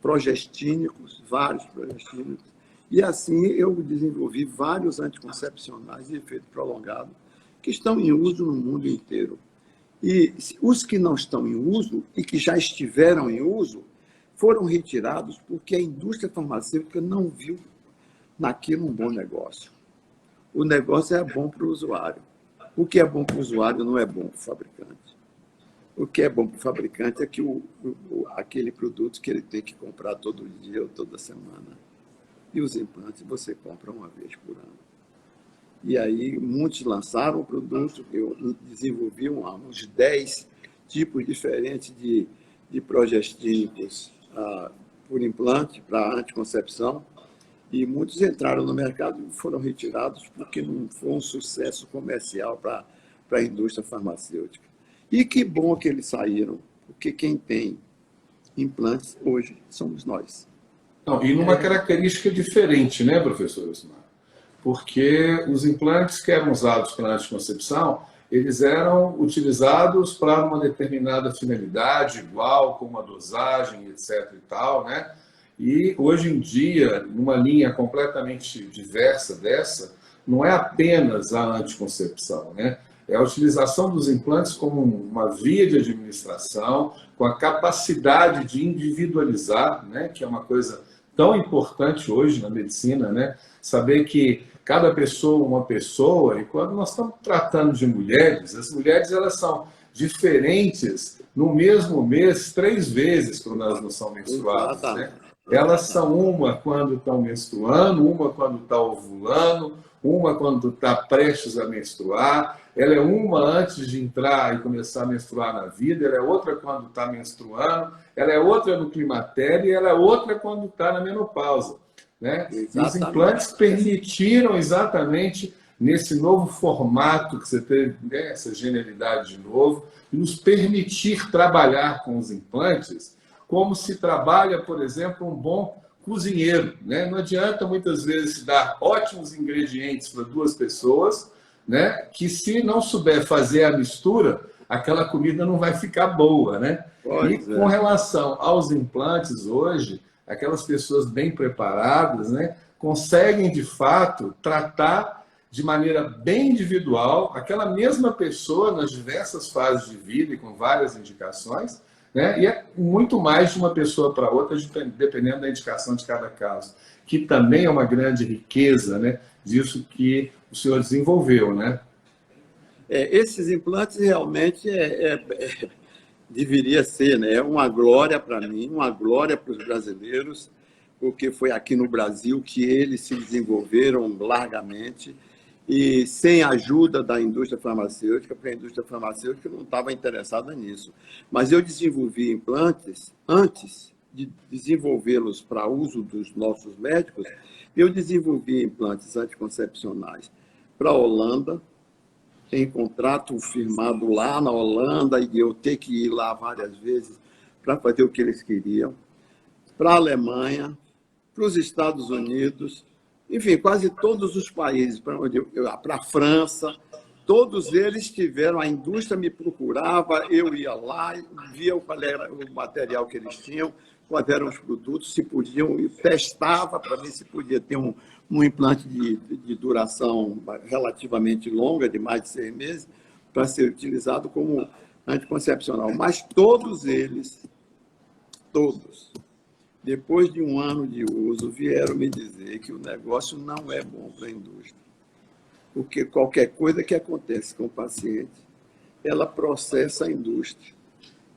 progestínicos, vários progestínicos. E assim eu desenvolvi vários anticoncepcionais de efeito prolongado que estão em uso no mundo inteiro. E os que não estão em uso e que já estiveram em uso foram retirados porque a indústria farmacêutica não viu naquilo um bom negócio. O negócio é bom para o usuário. O que é bom para o usuário não é bom para o fabricante. O que é bom para o fabricante é que aquele produto que ele tem que comprar todo dia ou toda semana. E os implantes você compra uma vez por ano. E aí muitos lançaram o produto, eu desenvolvi uns 10 tipos diferentes de progestínicos por implante, para anticoncepção, e muitos entraram no mercado e foram retirados porque não foi um sucesso comercial para a indústria farmacêutica. E que bom que eles saíram, porque quem tem implantes hoje somos nós. Não, e numa característica diferente, né, professor Osmar? Porque os implantes que eram usados para a anticoncepção, eles eram utilizados para uma determinada finalidade, igual, com uma dosagem, etc. e tal, né? E hoje em dia, numa linha completamente diversa dessa, não é apenas a anticoncepção, né? É a utilização dos implantes como uma via de administração, com a capacidade de individualizar, né? Que é uma coisa tão importante hoje na medicina, né? Saber que cada pessoa é uma pessoa, e quando nós estamos tratando de mulheres, as mulheres elas são diferentes no mesmo mês 3 vezes quando elas não são menstruadas, né? Elas são uma quando estão menstruando, uma quando está ovulando, uma quando está prestes a menstruar, ela é uma antes de entrar e começar a menstruar na vida, ela é outra quando está menstruando, ela é outra no climatério e ela é outra quando está na menopausa, né? E os implantes permitiram exatamente nesse novo formato que você teve, né, essa genialidade de novo, nos permitir trabalhar com os implantes como se trabalha, por exemplo, um bom cozinheiro, né? Não adianta muitas vezes dar ótimos ingredientes para 2 pessoas, né? Que se não souber fazer a mistura, aquela comida não vai ficar boa, né? Com relação aos implantes hoje, aquelas pessoas bem preparadas, né, conseguem de fato tratar de maneira bem individual aquela mesma pessoa nas diversas fases de vida e com várias indicações, né? E é muito mais de uma pessoa para outra, dependendo da indicação de cada caso, que também é uma grande riqueza, né, disso que o senhor desenvolveu, né? Esses implantes realmente deveria ser, né? É uma glória para mim, uma glória para os brasileiros, porque foi aqui no Brasil que eles se desenvolveram largamente e sem a ajuda da indústria farmacêutica, porque a indústria farmacêutica não estava interessada nisso. Mas eu desenvolvi implantes antes de desenvolvê-los para uso dos nossos médicos. Eu desenvolvi implantes anticoncepcionais para a Holanda, tem contrato firmado lá na Holanda e eu ter que ir lá várias vezes para fazer o que eles queriam, para a Alemanha, para os Estados Unidos, enfim, quase todos os países, para a França, todos eles tiveram, a indústria me procurava, eu ia lá, via qual era o material que eles tinham, quais eram os produtos, se podiam, eu testava para ver se podia ter um implante de duração relativamente longa, de mais de 6 meses, para ser utilizado como anticoncepcional. Mas todos eles, todos, depois de 1 ano de uso, vieram me dizer que o negócio não é bom para a indústria. Porque qualquer coisa que acontece com o paciente, ela processa a indústria.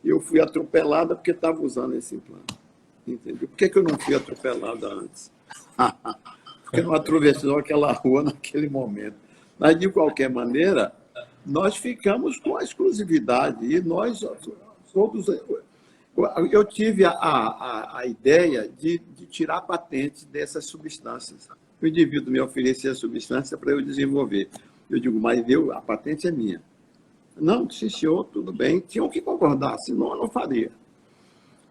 Eu fui atropelada porque estava usando esse implante. Entendeu? Por que eu não fui atropelada antes? Porque não atravessou aquela rua naquele momento. Mas, de qualquer maneira, nós ficamos com a exclusividade e nós todos... Eu tive a ideia de tirar a patente dessas substâncias. O indivíduo me oferecia a substância para eu desenvolver. Eu digo, mas a patente é minha. Não, sim, senhor, tudo bem. Tinham que concordar, senão eu não faria.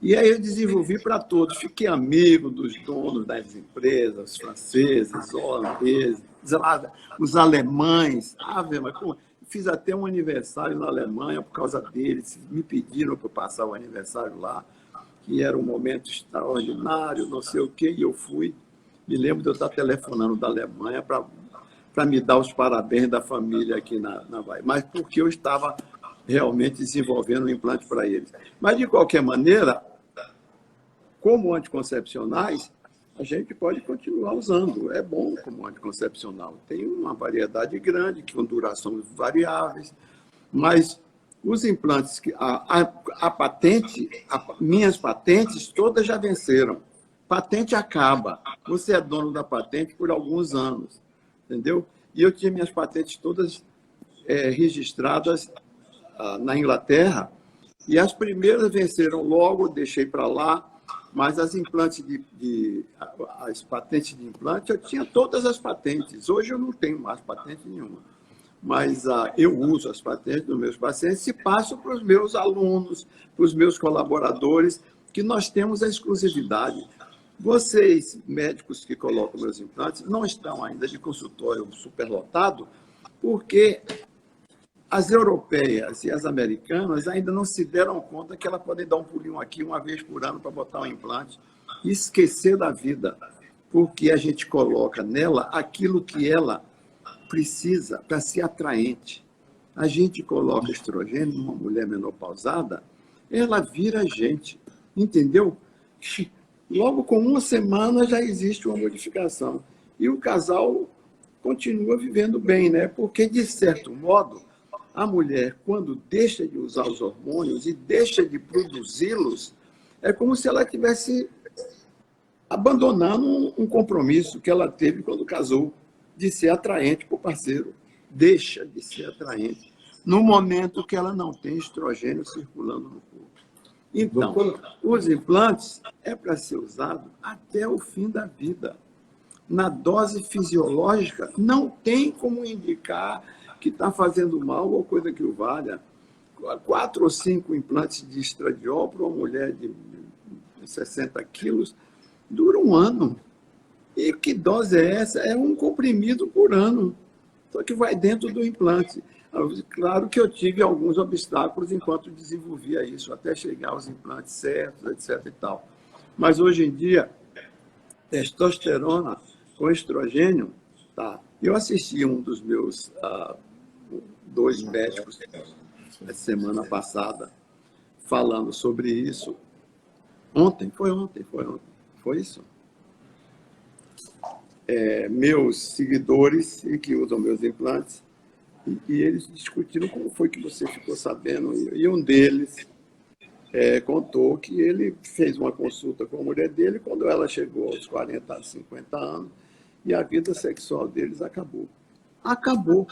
E aí eu desenvolvi para todos. Fiquei amigo dos donos das empresas, franceses, holandeses, os alemães. Fiz até um aniversário na Alemanha por causa deles. Me pediram para passar o aniversário lá, que era um momento extraordinário, não sei o quê, e eu fui. Me lembro de eu estar telefonando da Alemanha para me dar os parabéns da família aqui na Bahia, mas porque eu estava realmente desenvolvendo um implante para eles. Mas, de qualquer maneira, como anticoncepcionais, a gente pode continuar usando. É bom como anticoncepcional. Tem uma variedade grande, com durações variáveis, mas os implantes, minhas patentes todas já venceram. Patente acaba. Você é dono da patente por alguns anos, entendeu? E eu tinha minhas patentes todas registradas na Inglaterra, e as primeiras venceram logo, deixei para lá, mas as patentes de implante, eu tinha todas as patentes. Hoje eu não tenho mais patente nenhuma, mas eu uso as patentes dos meus pacientes e passo para os meus alunos, para os meus colaboradores, que nós temos a exclusividade. Vocês, médicos que colocam meus implantes, não estão ainda de consultório superlotado, porque as europeias e as americanas ainda não se deram conta que elas podem dar um pulinho aqui uma vez por ano para botar um implante e esquecer da vida, porque a gente coloca nela aquilo que ela precisa para ser atraente. A gente coloca estrogênio numa mulher menopausada, ela vira gente, entendeu? Logo com uma semana já existe uma modificação. E o casal continua vivendo bem, né? Porque, de certo modo, a mulher, quando deixa de usar os hormônios e deixa de produzi-los, é como se ela estivesse abandonando um compromisso que ela teve quando casou, de ser atraente para o parceiro. Deixa de ser atraente no momento que ela não tem estrogênio circulando no corpo. Então, os implantes é para ser usado até o fim da vida. Na dose fisiológica, não tem como indicar que está fazendo mal ou coisa que o valha. 4 ou 5 implantes de estradiol para uma mulher de 60 quilos dura um ano. E que dose é essa? É um comprimido por ano. Só que vai dentro do implante. Claro que eu tive alguns obstáculos enquanto desenvolvia isso, até chegar aos implantes certos, etc. e tal. Mas hoje em dia, testosterona com estrogênio, tá. Eu assisti um dos meus 2 médicos na semana passada falando sobre isso. Foi isso. Meus seguidores que usam meus implantes, e eles discutiram como foi que você ficou sabendo. E um deles contou que ele fez uma consulta com a mulher dele quando ela chegou aos 40, 50 anos, e a vida sexual deles acabou. Acabou.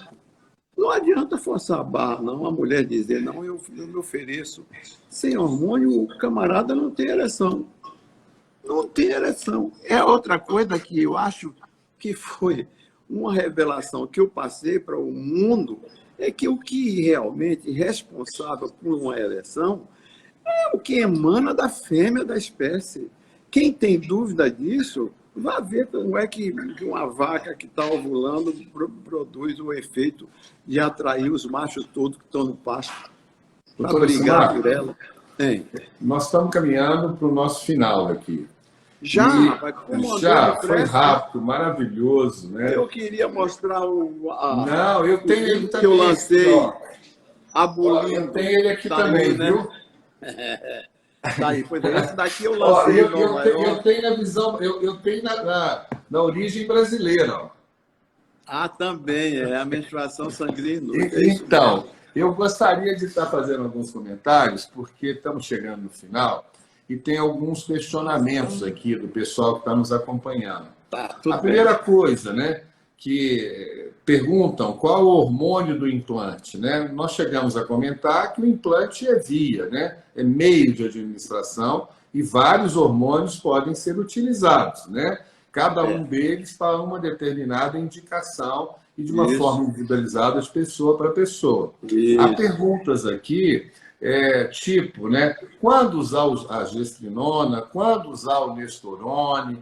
Não adianta forçar a barra, não. A mulher dizer, não, eu me ofereço. Sem hormônio, o camarada não tem ereção. Não tem ereção. É outra coisa que eu acho que foi uma revelação que eu passei para o mundo, é que o que realmente é responsável por uma ereção é o que emana da fêmea da espécie. Quem tem dúvida disso, vá ver como é que uma vaca que está ovulando produz o efeito de atrair os machos todos que estão no pasto para brigar por ela. Nós estamos caminhando para o nosso final aqui. Já foi rápido, maravilhoso, né? Eu queria mostrar Não, eu tenho ele também. Que eu lancei a bolinha. Eu tenho ele aqui também, né? Viu? Tá aí, pois é, esse daqui eu lancei. Eu tenho a visão, eu tenho na origem brasileira. Ó. Também, a menstruação sanguínea. Então, eu gostaria de estar fazendo alguns comentários, porque estamos chegando no final. e tem alguns questionamentos aqui do pessoal que está nos acompanhando. Tá, tudo A bem. primeira coisa, né, que perguntam qual o hormônio do implante, né? Nós chegamos a comentar que o implante é via, né? É meio de administração e vários hormônios podem ser utilizados, né? Cada um É, deles para uma determinada indicação e de uma isso, forma individualizada de pessoa para pessoa. Há isso. perguntas aqui, tipo, né? Quando usar a gestrinona, quando usar o Nestorone,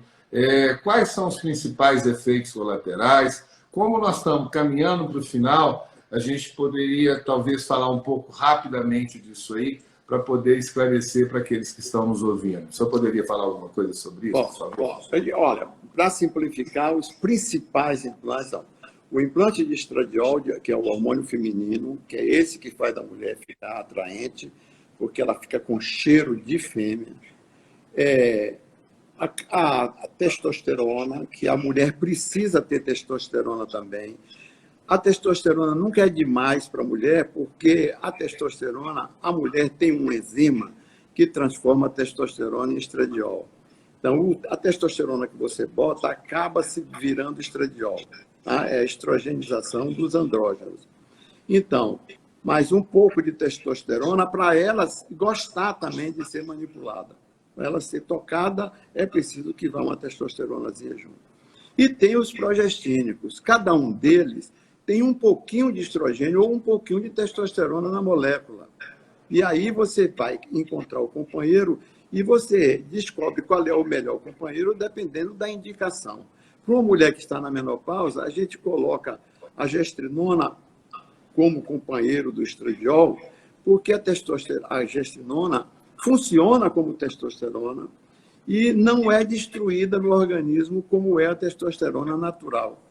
quais são os principais efeitos colaterais? Como nós estamos caminhando para o final, a gente poderia talvez falar um pouco rapidamente disso aí, para poder esclarecer para aqueles que estão nos ouvindo. Só poderia falar alguma coisa sobre isso, por favor? Olha, para simplificar, os principais implantes são o implante de estradiol, que é o hormônio feminino, que é esse que faz a mulher ficar atraente, porque ela fica com cheiro de fêmea. A testosterona, que a mulher precisa ter testosterona também. A testosterona nunca é demais para a mulher, porque a testosterona, a mulher tem uma enzima que transforma a testosterona em estradiol. Então, a testosterona que você bota acaba se virando estradiol. Tá? É a estrogenização dos andrógenos. Então, mais um pouco de testosterona para ela gostar também de ser manipulada. Para ela ser tocada, é preciso que vá uma testosteronazinha junto. E tem os progestínicos. Cada um deles tem um pouquinho de estrogênio ou um pouquinho de testosterona na molécula. E aí você vai encontrar o companheiro e você descobre qual é o melhor companheiro dependendo da indicação. Para uma mulher que está na menopausa, a gente coloca a gestrinona como companheiro do estradiol, porque a gestrinona funciona como testosterona e não é destruída no organismo como é a testosterona natural.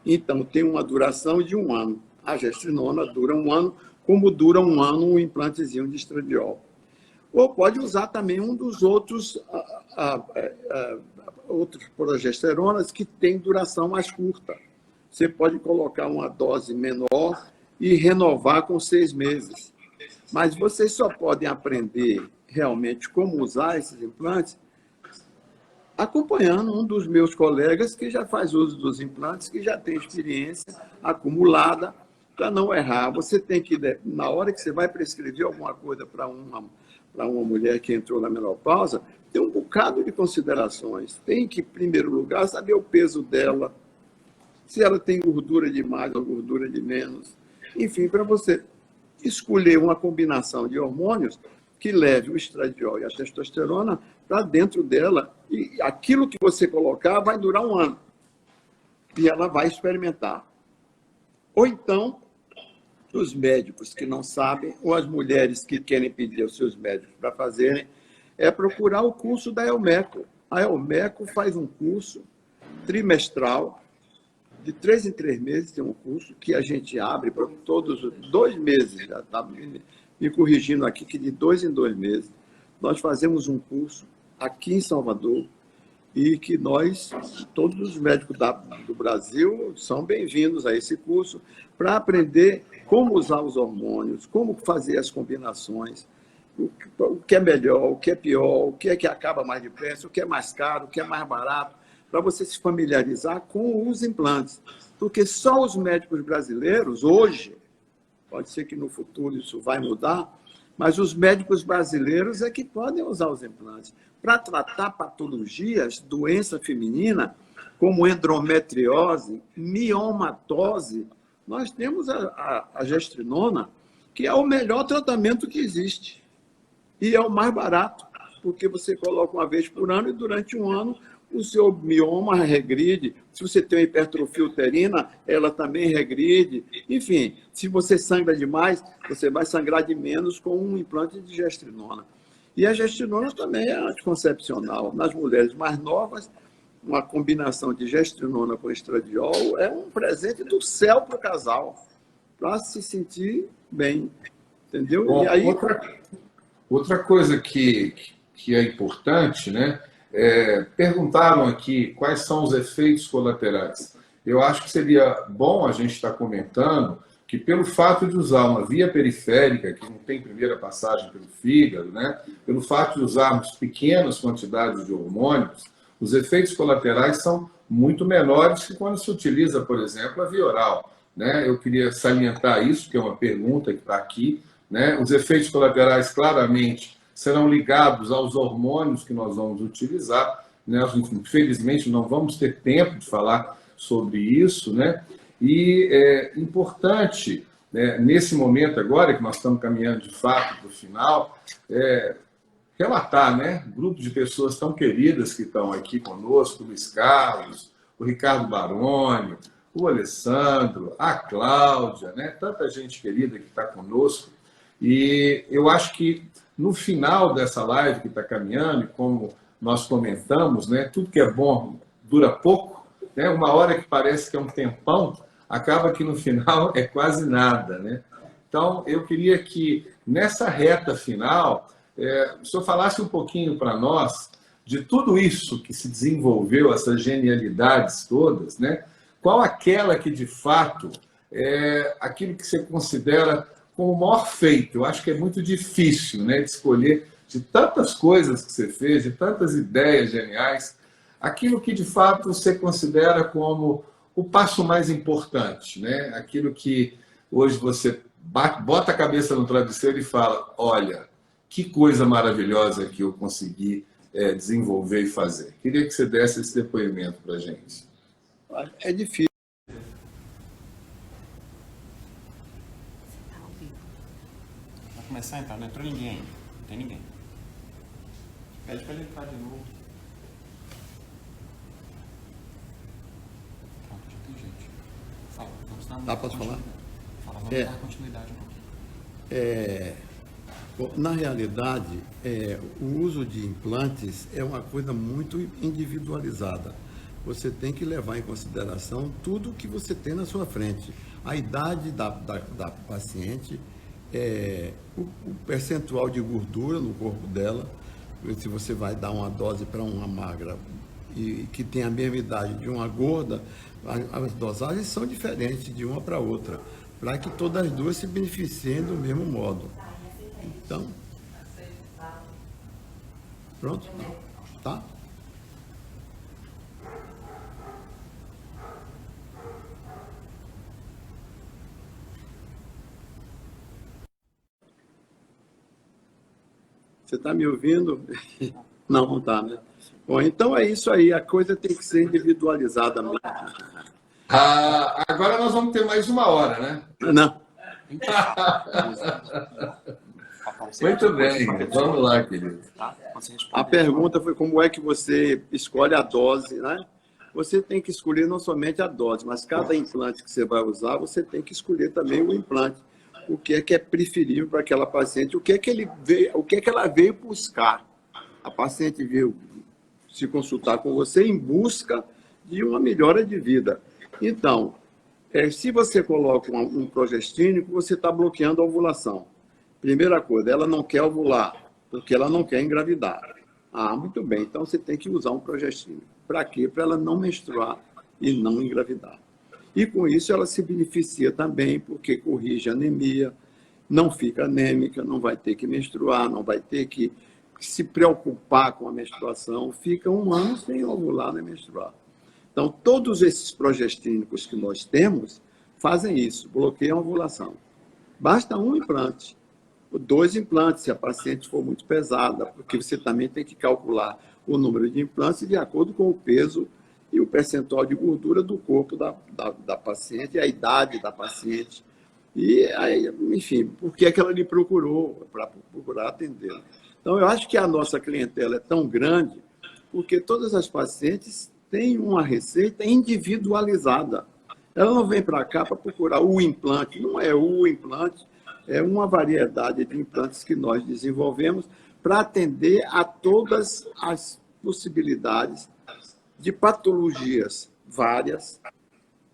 Então, tem uma duração de 1 ano. A gestrinona dura 1 ano, como dura 1 ano um implantezinho de estradiol. Ou pode usar também um dos outros progesteronas que tem duração mais curta. Você pode colocar uma dose menor e renovar com 6 meses. Mas vocês só podem aprender realmente como usar esses implantes acompanhando um dos meus colegas que já faz uso dos implantes, que já tem experiência acumulada para não errar. Você tem que, na hora que você vai prescrever alguma coisa para uma mulher que entrou na menopausa, tem um bocado de considerações. Tem que, em primeiro lugar, saber o peso dela, se ela tem gordura de mais ou gordura de menos. Enfim, para você escolher uma combinação de hormônios que leve o estradiol e a testosterona para dentro dela, e aquilo que você colocar vai durar 1 ano. E ela vai experimentar. Ou então, os médicos que não sabem, ou as mulheres que querem pedir aos seus médicos para fazerem, é procurar o curso da Elmeco. A Elmeco faz um curso trimestral, de 3 em 3 meses tem um curso que a gente abre para todos os 2 meses, já está me corrigindo aqui, que de 2 em 2 meses, nós fazemos um curso aqui em Salvador e que nós, todos os médicos do Brasil, são bem-vindos a esse curso para aprender como usar os hormônios, como fazer as combinações, o que é melhor, o que é pior, o que é que acaba mais depressa, o que é mais caro, o que é mais barato, para você se familiarizar com os implantes. Porque só os médicos brasileiros, hoje, pode ser que no futuro isso vai mudar, mas os médicos brasileiros é que podem usar os implantes para tratar patologias, doença feminina, como endometriose, miomatose. Nós temos a gestrinona, que é o melhor tratamento que existe. E é o mais barato, porque você coloca uma vez por ano e durante 1 ano o seu mioma regride. Se você tem uma hipertrofia uterina, ela também regride. Enfim, se você sangra demais, você vai sangrar de menos com um implante de gestrinona. E a gestrinona também é anticoncepcional. Nas mulheres mais novas, uma combinação de gestrinona com estradiol é um presente do céu para o casal, para se sentir bem. Entendeu? Bom, E aí... outra coisa que é importante, né? Perguntaram aqui quais são os efeitos colaterais. Eu acho que seria bom a gente estar comentando que pelo fato de usar uma via periférica, que não tem primeira passagem pelo fígado, né? Pelo fato de usarmos pequenas quantidades de hormônios, os efeitos colaterais são muito menores que quando se utiliza, por exemplo, a via oral, né? Eu queria salientar isso, que é uma pergunta que está aqui, né? Os efeitos colaterais claramente serão ligados aos hormônios que nós vamos utilizar, né? Infelizmente não vamos ter tempo de falar sobre isso, né? E é importante, né, nesse momento agora, que nós estamos caminhando de fato para o final, relatar, né, grupo de pessoas tão queridas que estão aqui conosco, o Luiz Carlos, o Ricardo Baroni, o Alessandro, a Cláudia, né, tanta gente querida que está conosco. E eu acho que no final dessa live que está caminhando, e como nós comentamos, né, tudo que é bom dura pouco, né, uma hora que parece que é um tempão, acaba que no final é quase nada, né? Então, eu queria que nessa reta final, o senhor falasse um pouquinho para nós de tudo isso que se desenvolveu, essas genialidades todas, né? Qual aquela que, de fato, é aquilo que você considera como o maior feito? Eu acho que é muito difícil, né, de escolher de tantas coisas que você fez, de tantas ideias geniais, aquilo que, de fato, você considera como o passo mais importante, né? Aquilo que hoje você bota a cabeça no travesseiro e fala, olha, que coisa maravilhosa que eu consegui desenvolver e fazer. Queria que você desse esse depoimento para a gente. É difícil. Vai começar a entrar, não entrou ninguém ainda. Não tem ninguém. Pede para ele entrar de novo. Pronto, já tem gente. Fala, vamos dar uma Posso falar? Fala, vamos dar continuidade um pouquinho. Bom, na realidade, o uso de implantes é uma coisa muito individualizada. Você tem que levar em consideração tudo que você tem na sua frente. A idade da paciente, o percentual de gordura no corpo dela, se você vai dar uma dose para uma magra e que tem a mesma idade de uma gorda, as dosagens são diferentes de uma para outra, para que todas as duas se beneficiem do mesmo modo. Então, pronto? Tá? Você está me ouvindo? Não, não está, né? Bom, então é isso aí. A coisa tem que ser individualizada mesmo. Agora nós vamos ter mais uma hora, né? Não. Muito bem. Vamos lá, querido. A pergunta foi como é que você escolhe a dose, né? Você tem que escolher não somente a dose, mas cada implante que você vai usar, você tem que escolher também o implante. O que é preferível para aquela paciente, o que é que ela veio buscar. A paciente veio se consultar com você em busca de uma melhora de vida. Então, se você coloca um progestínico, você está bloqueando a ovulação. Primeira coisa, ela não quer ovular, porque ela não quer engravidar. Muito bem, então você tem que usar um progestínico. Para quê? Para ela não menstruar e não engravidar. E com isso ela se beneficia também, porque corrige a anemia, não fica anêmica, não vai ter que menstruar, não vai ter que se preocupar com a menstruação, fica um ano sem ovular nem menstruar. Então, todos esses progestínicos que nós temos fazem isso, bloqueiam a ovulação. Basta um implante, 2 implantes, se a paciente for muito pesada, porque você também tem que calcular o número de implantes de acordo com o peso e o percentual de gordura do corpo da paciente, a idade da paciente. E, aí, enfim, por que é que ela lhe procurou? Para procurar atendê-la. Então, eu acho que a nossa clientela é tão grande porque todas as pacientes têm uma receita individualizada. Ela não vem para cá para procurar o implante, não é o implante, é uma variedade de implantes que nós desenvolvemos para atender a todas as possibilidades de patologias várias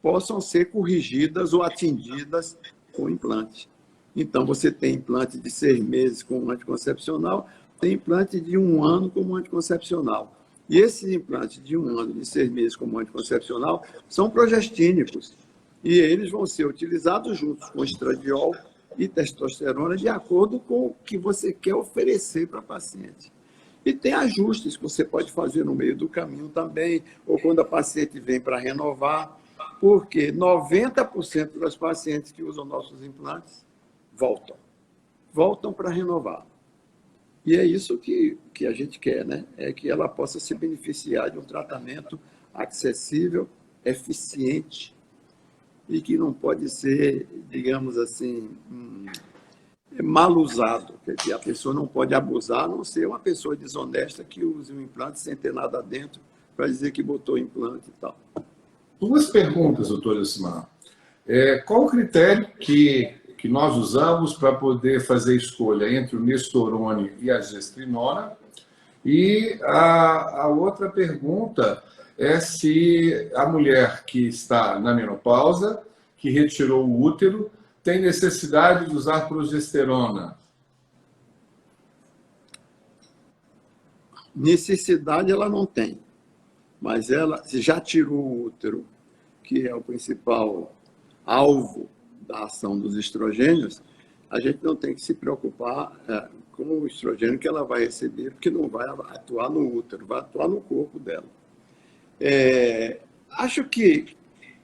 possam ser corrigidas ou atendidas com implante. Então, você tem implante de 6 meses com anticoncepcional, tem implante de 1 ano como anticoncepcional. E esses implantes de 1 ano, de 6 meses como anticoncepcional, são progestínicos. E eles vão ser utilizados juntos com estradiol e testosterona de acordo com o que você quer oferecer para a paciente. E tem ajustes que você pode fazer no meio do caminho também, ou quando a paciente vem para renovar, porque 90% das pacientes que usam nossos implantes voltam para renovar. E é isso que a gente quer, né? É que ela possa se beneficiar de um tratamento acessível, eficiente e que não pode ser, digamos assim, mal usado. Quer dizer, a pessoa não pode abusar, a não ser uma pessoa desonesta que use um implante sem ter nada dentro para dizer que botou implante e tal. Duas perguntas, doutor Elcimar. Qual o critério que nós usamos para poder fazer a escolha entre o Nestorone e a gestrinona? E a outra pergunta é se a mulher que está na menopausa, que retirou o útero, tem necessidade de usar progesterona? Necessidade ela não tem, mas ela, se já tirou o útero, que é o principal alvo da ação dos estrogênios, a gente não tem que se preocupar com o estrogênio que ela vai receber, porque não vai atuar no útero, vai atuar no corpo dela. Acho que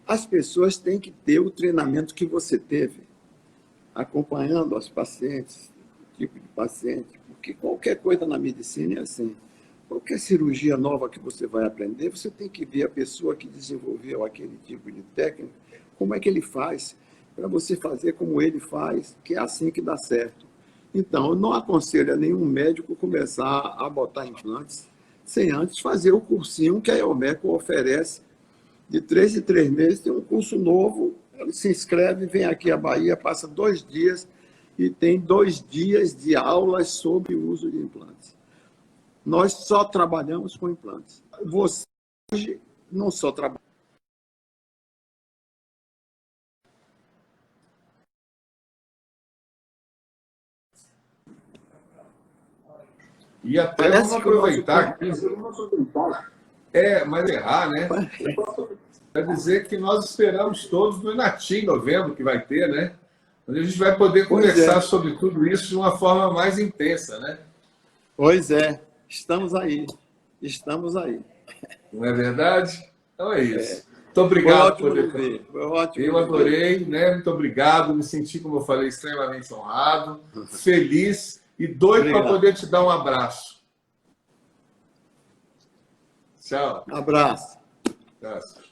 as pessoas têm que ter o treinamento que você teve, acompanhando as pacientes, tipo de paciente, porque qualquer coisa na medicina é assim. Qualquer cirurgia nova que você vai aprender, você tem que ver a pessoa que desenvolveu aquele tipo de técnica, como é que ele faz, para você fazer como ele faz, que é assim que dá certo. Então, eu não aconselho a nenhum médico começar a botar implantes sem antes fazer o cursinho que a Elmeco oferece. De 3 em 3 meses tem um curso novo, ele se inscreve, vem aqui à Bahia, passa 2 dias e tem 2 dias de aulas sobre o uso de implantes. Nós só trabalhamos com implantes. Você hoje não só trabalha. E até vamos aproveitar aqui. Mas errar, né? Quer dizer que nós esperamos todos no Enatim, em novembro, que vai ter, né? Onde a gente vai poder conversar sobre tudo isso de uma forma mais intensa, né? Pois é, estamos aí. Não é verdade? Então é isso. Muito obrigado por ver. Foi ótimo. Eu adorei, né? Muito obrigado. Me senti, como eu falei, extremamente honrado, feliz e doido para poder te dar um abraço. Tchau. Abraço. Tchau.